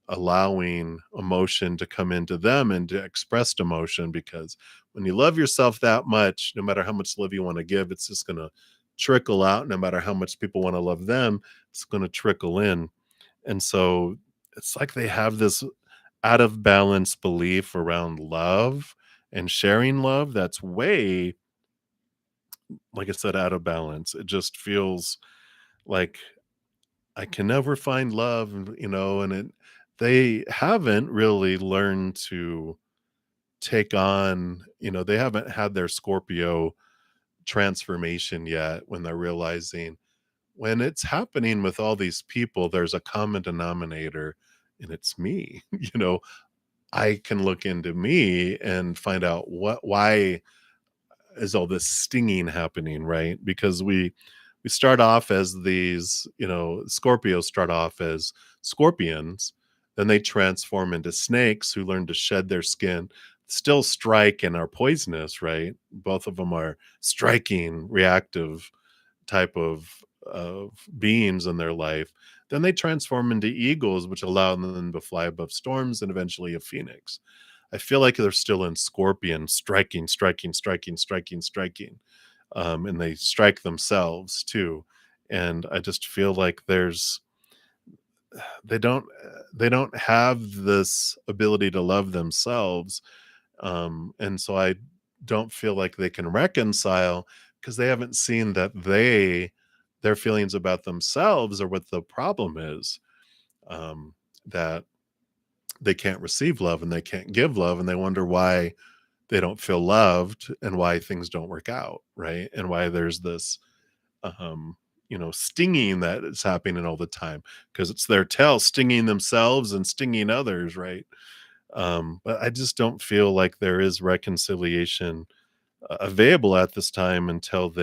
allowing emotion to come into them and to expressed emotion because when you love yourself that much, no matter how much love you want to give, it's just going to trickle out. No matter how much people want to love them, it's going to trickle in. And so it's like they have this out of balance belief around love and sharing love that's way, like I said, out of balance. It just feels like I can never find love, and they haven't really learned to take on, they haven't had their Scorpio transformation yet when they're realizing when it's happening with all these people, there's a common denominator and it's me. I can look into me and find out why is all this stinging happening, right? Because we start off as these, Scorpios start off as scorpions, then they transform into snakes who learn to shed their skin, still strike and are poisonous, right? Both of them are striking, reactive type of beings in their life. Then they transform into eagles, which allow them to fly above storms and eventually a phoenix. I feel like they're still in scorpion, striking, striking, striking, striking, striking, and they strike themselves too. And I just feel like they don't they don't have this ability to love themselves, and so I don't feel like they can reconcile because they haven't seen that their feelings about themselves are what the problem is. That they can't receive love and they can't give love, and they wonder why they don't feel loved and why things don't work out, right? And why there's this stinging that is happening all the time because it's their tail stinging themselves and stinging others, right? But I just don't feel like there is reconciliation available at this time until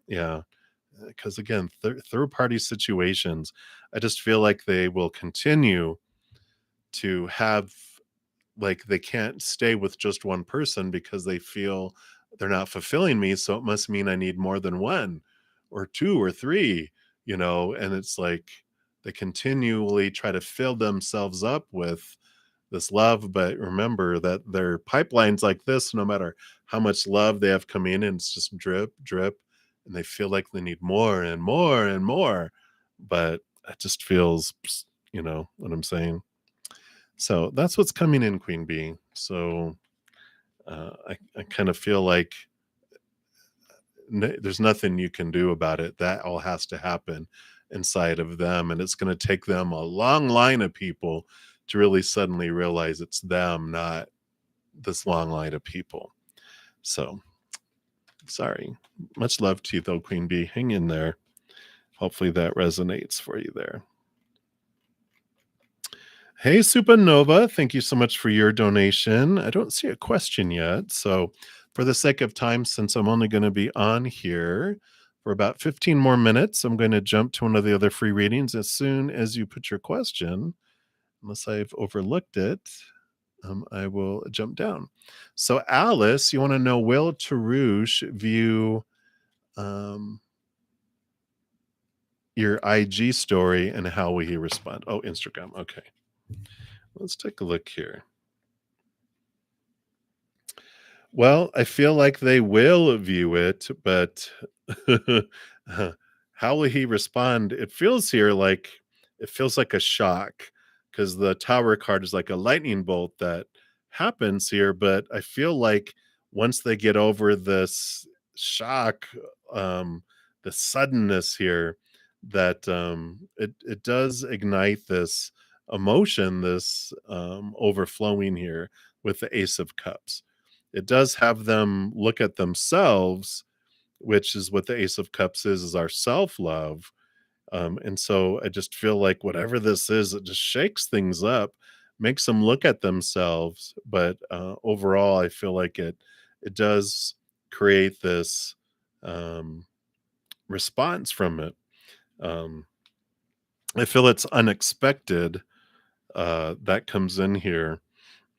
yeah, because again, third party situations, I just feel like they will continue to have like they can't stay with just one person because they feel they're not fulfilling me, so it must mean I need more than one or two or three, and it's like they continually try to fill themselves up with this love, but remember that their pipelines like this, no matter how much love they have come in, and it's just drip drip, and they feel like they need more and more and more, but it just feels, you know what I'm saying. So that's what's coming in, Queen Bee. So I kind of feel like there's nothing you can do about it. That all has to happen inside of them. And it's going to take them a long line of people to really suddenly realize it's them, not this long line of people. So sorry. Much love to you, though, Queen Bee. Hang in there. Hopefully that resonates for you there. Hey, Supernova, thank you so much for your donation. I don't see a question yet. So, for the sake of time, since I'm only going to be on here for about 15 more minutes, I'm going to jump to one of the other free readings as soon as you put your question, unless I've overlooked it. I will jump down. So, Alice, you want to know, will Tarouche view um, your IG story and how will he respond? Oh, Instagram. Okay. Let's take a look here. Well, I feel like they will view it, but how will he respond? It feels like a shock because the Tower card is like a lightning bolt that happens here, but I feel like once they get over this shock, um, the suddenness here, that it does ignite this emotion, this overflowing here with the Ace of Cups. It does have them look at themselves, which is what the Ace of Cups is our self-love, and so I just feel like whatever this is, it just shakes things up, makes them look at themselves, but, overall, I feel like it does create this, um, response from it. Um, I feel it's unexpected, that comes in here.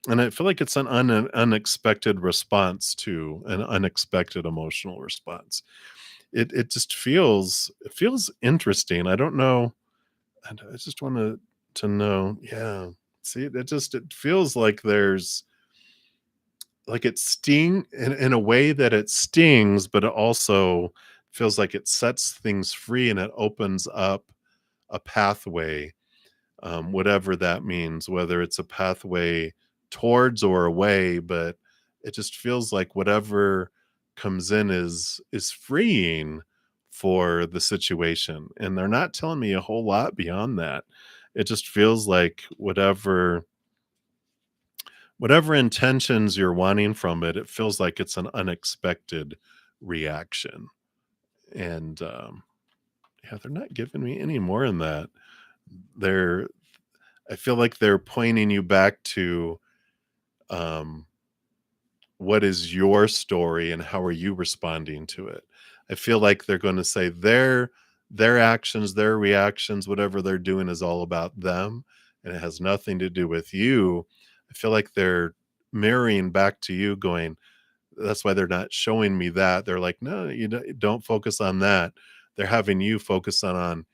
And I feel like it's an unexpected response to an unexpected emotional response. It just feels interesting. I don't know. I just wanted to know. Yeah. See, it feels like there's like it sting in a way that it stings, but it also feels like it sets things free and it opens up a pathway, whatever that means, whether it's a pathway towards or away, but it just feels like whatever comes in is freeing for the situation. And they're not telling me a whole lot beyond that. It just feels like whatever intentions you're wanting from it, it feels like it's an unexpected reaction. And yeah, they're not giving me any more in that. They're I feel like they're pointing you back to, um, what is your story and how are you responding to it? I feel like they're gonna say their actions, their reactions, whatever they're doing is all about them, and it has nothing to do with you. I feel like they're mirroring back to you going, "That's why they're not showing me that." They're like, "No, don't focus on that." They're having you focus on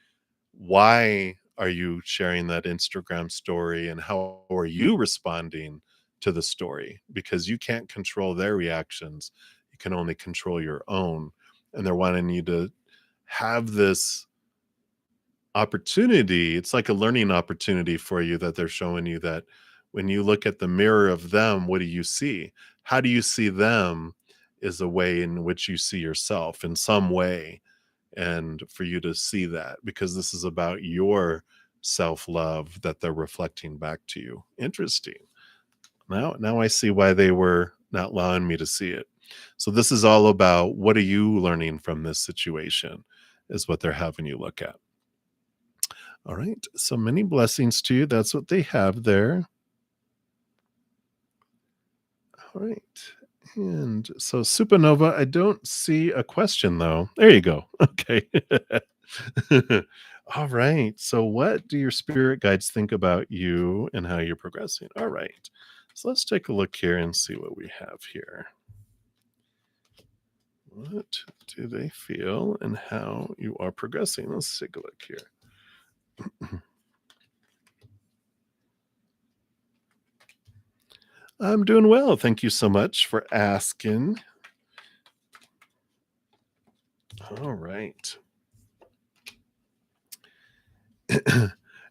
why are you sharing that Instagram story and how are you responding to the story? Because you can't control their reactions. You can only control your own. And they're wanting you to have this opportunity. It's like a learning opportunity for you that they're showing you that when you look at the mirror of them, what do you see? How do you see them is a way in which you see yourself in some way, and for you to see that because this is about your self-love that they're reflecting back to you. Interesting. Now I see why they were not allowing me to see it. So this is all about what are you learning from this situation is what they're having you look at. All right. So many blessings to you. That's what they have there. All right. And so supernova, I don't see a question though. There you go. Okay. All right. So, what do your spirit guides think about you and how you're progressing? All right. So, let's take a look here and see what we have here. What do they feel and how you are progressing? Let's take a look here. I'm doing well. Thank you so much for asking. All right.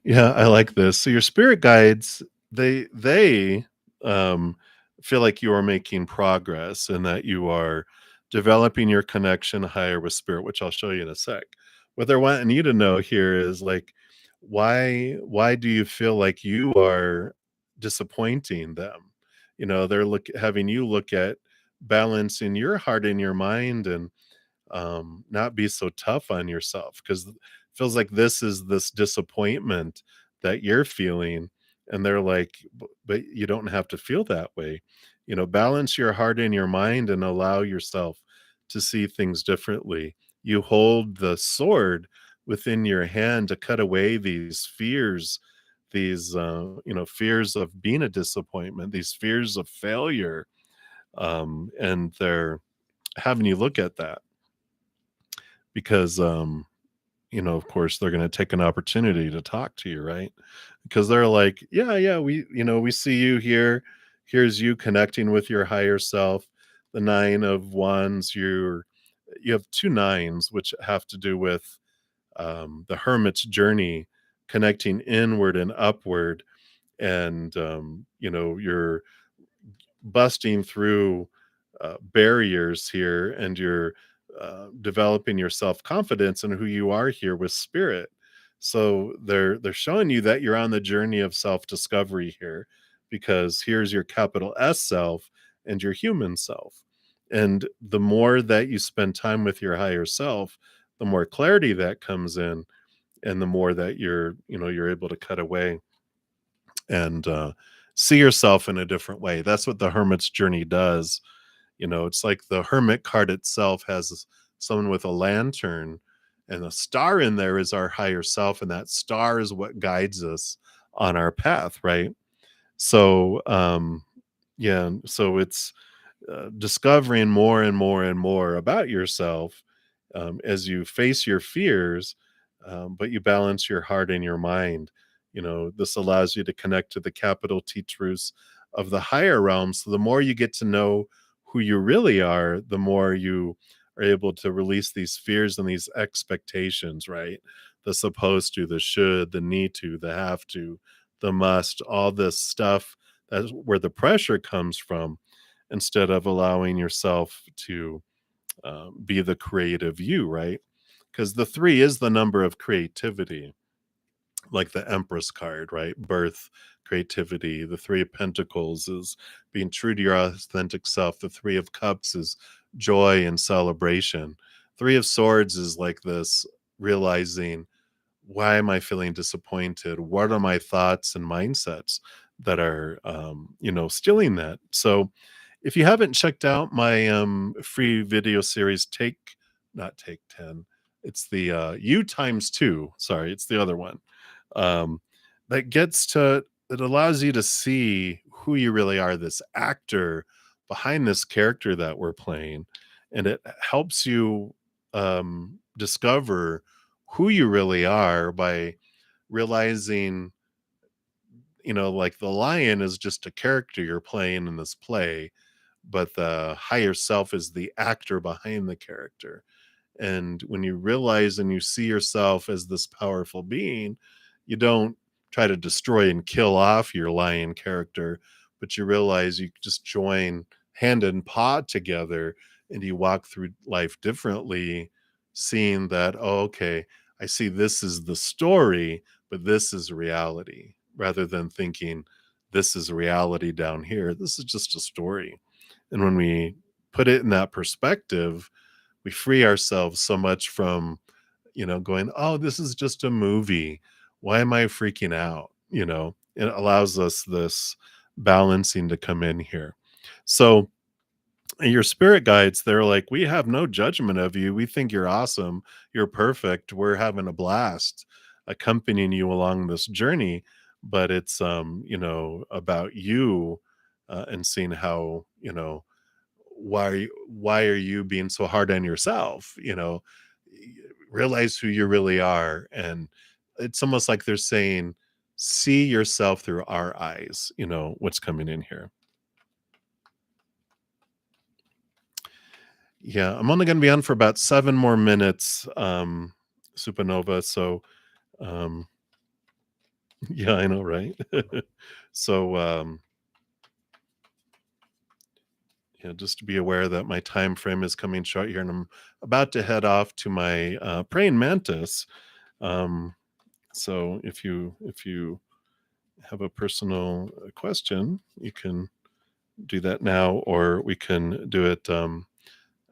Yeah, I like this. So your spirit guides, they um feel like you are making progress and that you are developing your connection higher with spirit, which I'll show you in a sec. What they're wanting you to know here is like why do you feel like you are disappointing them? You know, they're having you look at balancing your heart and your mind and not be so tough on yourself because it feels like this disappointment that you're feeling, and they're like, But you don't have to feel that way. You know, balance your heart and your mind and allow yourself to see things differently. You hold the sword within your hand to cut away these fears, these fears of being a disappointment, these fears of failure, and they're having you look at that because of course they're going to take an opportunity to talk to you, right? Because they're like, yeah, we see you here, here's you connecting with your higher self, the 9 of wands, you have 2 nines, which have to do with the hermit's journey, connecting inward and upward, and you're busting through barriers here, and you're developing your self-confidence and who you are here with spirit. So they're showing you that you're on the journey of self-discovery here, because here's your capital S self and your human self. And the more that you spend time with your higher self, the more clarity that comes in, and the more that you're able to cut away and see yourself in a different way. That's what the hermit's journey does. It's like the hermit card itself has someone with a lantern, and a star in there is our higher self, and that star is what guides us on our path, right? So yeah, so it's discovering more and more and more about yourself as you face your fears, but you balance your heart and your mind. This allows you to connect to the capital T truths of the higher realms. So the more you get to know who you really are, the more you are able to release these fears and these expectations, right? The supposed to, the should, the need to, the have to, the must, all this stuff. That's where the pressure comes from, instead of allowing yourself to be the creative you, right? Because the 3 is the number of creativity, like the Empress card, right? Birth, creativity. The 3 of Pentacles is being true to your authentic self. The 3 of Cups is joy and celebration. 3 of Swords is like this, realizing, why am I feeling disappointed? What are my thoughts and mindsets that are, stealing that? So, if you haven't checked out my free video series, not take 10, it's the U times 2. Sorry, it's the other one. Um, that gets to, it allows you to see who you really are, this actor behind this character that we're playing. And it helps you discover who you really are by realizing, like the lion is just a character you're playing in this play, but the higher self is the actor behind the character. And when you realize and you see yourself as this powerful being, you don't try to destroy and kill off your lion character, but you realize you just join hand and paw together, and you walk through life differently, seeing that, oh, okay, I see this is the story, but this is reality, rather than thinking this is reality down here. This is just a story. And when we put it in that perspective, we free ourselves so much from, going, oh, this is just a movie. Why am I freaking out? It allows us this balancing to come in here. So your spirit guides, they're like, we have no judgment of you. We think you're awesome. You're perfect. We're having a blast accompanying you along this journey. But it's, about you, and seeing how, why are you being so hard on yourself? Realize who you really are. And it's almost like they're saying, see yourself through our eyes, what's coming in here. Yeah, I'm only going to be on for about 7 more minutes, Supernova. So um yeah, I know, right? So yeah, just to be aware that my time frame is coming short here, and I'm about to head off to my praying mantis. um So if you have a personal question, you can do that now, or we can do it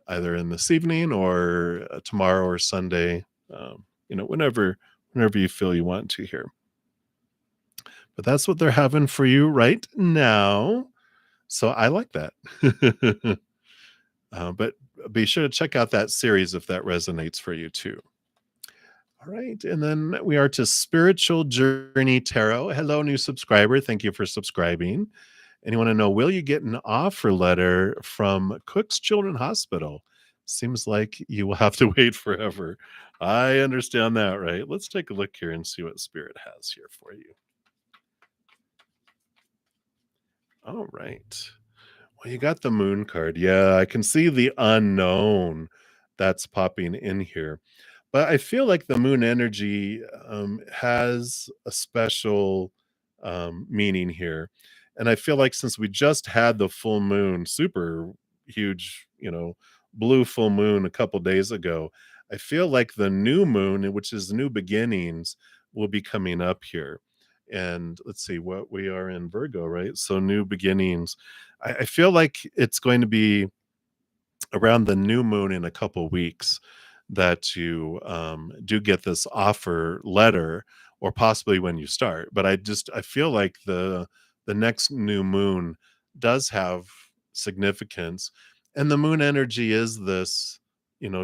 either in this evening or tomorrow or Sunday. Whenever you feel you want to here. But that's what they're having for you right now. So I like that. But be sure to check out that series if that resonates for you too. All right. And then we are to Spiritual Journey Tarot. Hello, new subscriber. Thank you for subscribing. And you want to know, will you get an offer letter from Cook's Children Hospital? Seems like you will have to wait forever. I understand that, right? Let's take a look here and see what Spirit has here for you. All right. Well, you got the moon card. Yeah, I can see the unknown that's popping in here. But I feel like the moon energy has a special meaning here. And I feel like since we just had the full moon, super huge, blue full moon a couple days ago, I feel like the new moon, which is new beginnings, will be coming up here. And let's see what we are in Virgo, right? So new beginnings. I feel like it's going to be around the new moon in a couple weeks that you do get this offer letter, or possibly when you start. But I feel like the next new moon does have significance, and the moon energy is this,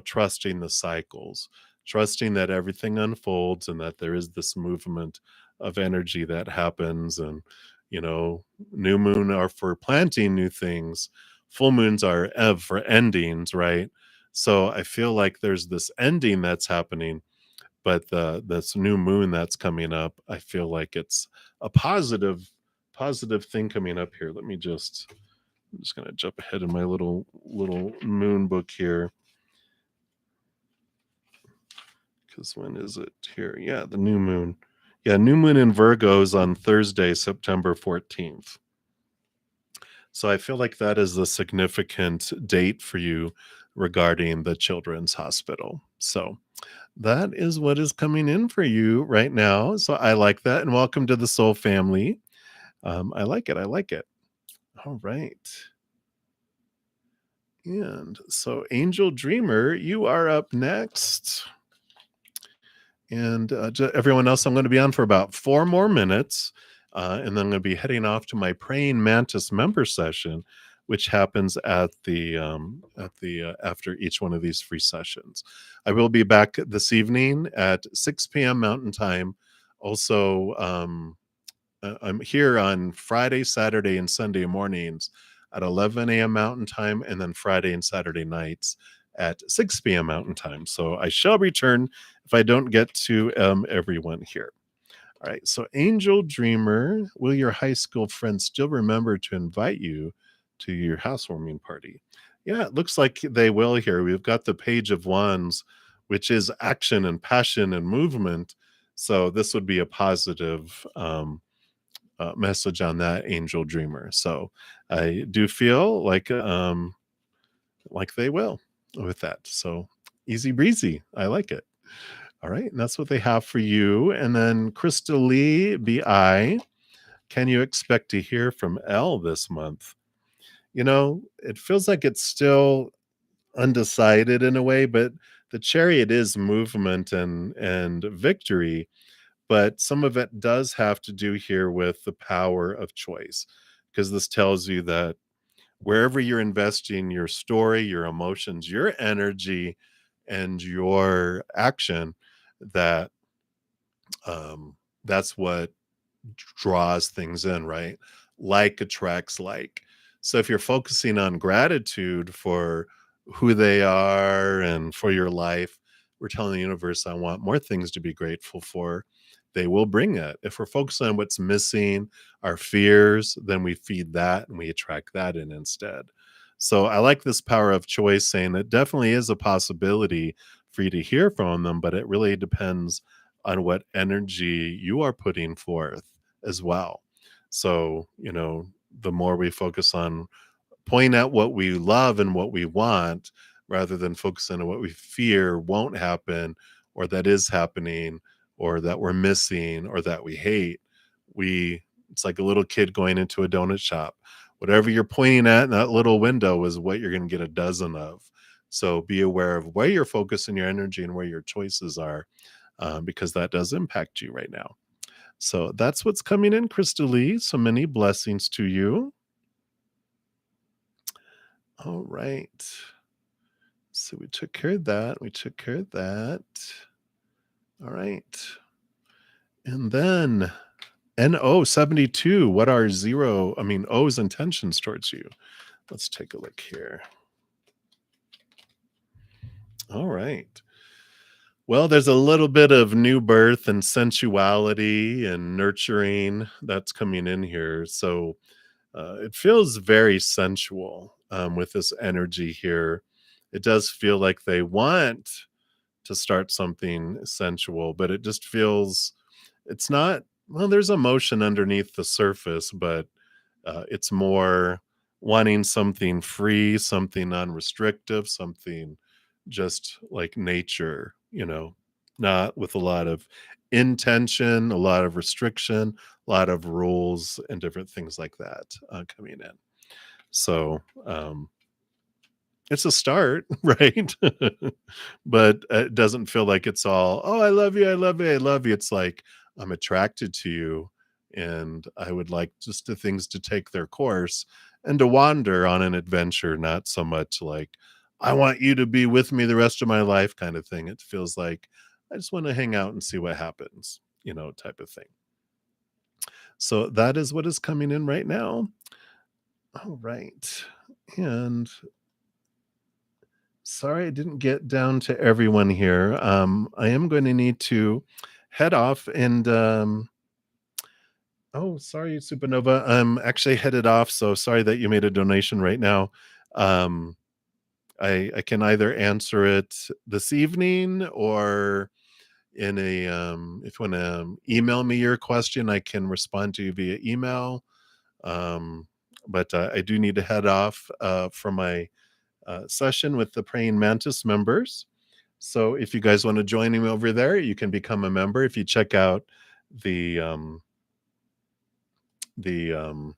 trusting the cycles, trusting that everything unfolds and that there is this movement of energy that happens. And you know new moon are for planting new things, full moons are for endings, right? So I feel like there's this ending that's happening, but this new moon that's coming up, I feel like it's a positive thing coming up here. I'm just gonna jump ahead in my little moon book here, because when is it here? Yeah, the new moon. Yeah, new moon in Virgo is on Thursday, September 14th. So I feel like that is a significant date for you regarding the children's hospital. So that is what is coming in for you right now. So I like that. And welcome to the soul family. I like it. I like it. All right. And so, Angel Dreamer, you are up next. And everyone else, I'm going to be on for about 4 more minutes. And then I'm going to be heading off to my Praying Mantis member session, which happens at the after each one of these free sessions. I will be back this evening at 6 p.m. Mountain Time. Also, I'm here on Friday, Saturday, and Sunday mornings at 11 a.m. Mountain Time, and then Friday and Saturday nights at 6 p.m. Mountain Time. So I shall return if I don't get to everyone here. All right. So, Angel Dreamer, will your high school friends still remember to invite you to your housewarming party? Yeah, it looks like they will here. We've got the Page of Wands, which is action and passion and movement. So, this would be a positive message on that, Angel Dreamer. So, I do feel like they will with that. So, easy breezy. I like it. All right, and that's what they have for you. And then Crystal Lee, BI, can you expect to hear from L this month? It feels like it's still undecided in a way, but the chariot is movement and victory, but some of it does have to do here with the power of choice, because this tells you that wherever you're investing your story, your emotions, your energy, and your action, that that's what draws things in, right? Like attracts like. So if you're focusing on gratitude for who they are and for your life, we're telling the universe, I want more things to be grateful for. They will bring it. If we're focused on what's missing, our fears, then we feed that and we attract that in instead. So I like this power of choice, saying it definitely is a possibility for you to hear from them, but it really depends on what energy you are putting forth as well. So, the more we focus on pointing out what we love and what we want, rather than focusing on what we fear won't happen, or that is happening, or that we're missing, or that we hate, it's like a little kid going into a donut shop. Whatever you're pointing at in that little window is what you're going to get a dozen of. So be aware of where you're focusing your energy and where your choices are, because that does impact you right now. So that's what's coming in, Crystal Lee. So many blessings to you. All right. So we took care of that. We took care of that. All right. And then NO72, what are O's intentions towards you? Let's take a look here. All right. Well, there's a little bit of new birth and sensuality and nurturing that's coming in here. So It feels very sensual with this energy here. It does feel like they want to start something sensual, but it just feels it's not, well, there's emotion underneath the surface, but it's more wanting something free, something unrestrictive, something just like nature, not with a lot of intention, a lot of restriction, a lot of rules, and different things like that coming in. So, it's a start, right? But it doesn't feel like it's all, "Oh, I love you, I love you, I love you." It's like, "I'm attracted to you, and I would like just the things to take their course and to wander on an adventure," not so much like, "I want you to be with me the rest of my life," kind of thing. It feels like, "I just wanna hang out and see what happens," type of thing. So that is what is coming in right now. All right. And sorry, I didn't get down to everyone here. I am going to need to head off and oh, sorry, Supernova. I'm actually headed off, so sorry that you made a donation right now. Um, I can either answer it this evening or in a if you want to email me your question, I can respond to you via email. But I do need to head off for my session with the praying mantis members. So if you guys want to join me over there, you can become a member. If you check out the the um,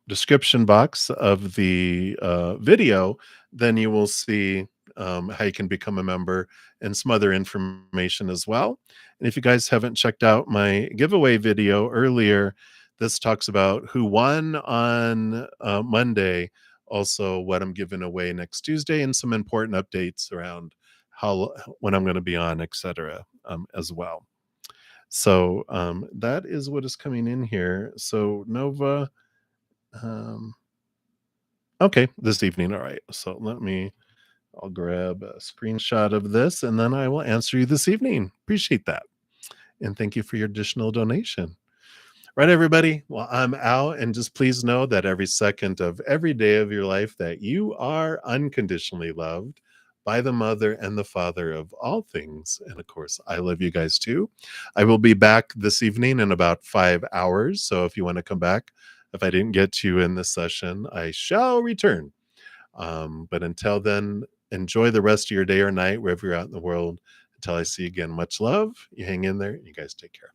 description box of the video, then you will see how you can become a member and some other information as well. And if you guys haven't checked out my giveaway video earlier, this talks about who won on Monday, also what I'm giving away next Tuesday, and some important updates around how when I'm going to be on, etc. As well. So that is what is coming in here. So Nova, um, okay, this evening. All right. So I'll grab a screenshot of this and then I will answer you this evening. Appreciate that. And thank you for your additional donation. Right, everybody. Well, I'm out. And just please know that every second of every day of your life that you are unconditionally loved by the mother and the father of all things. And of course, I love you guys too. I will be back this evening in about 5 hours. So if you want to come back, if I didn't get to you in this session, I shall return. But until then, enjoy the rest of your day or night, wherever you're out in the world. Until I see you again, much love. You hang in there. You guys take care.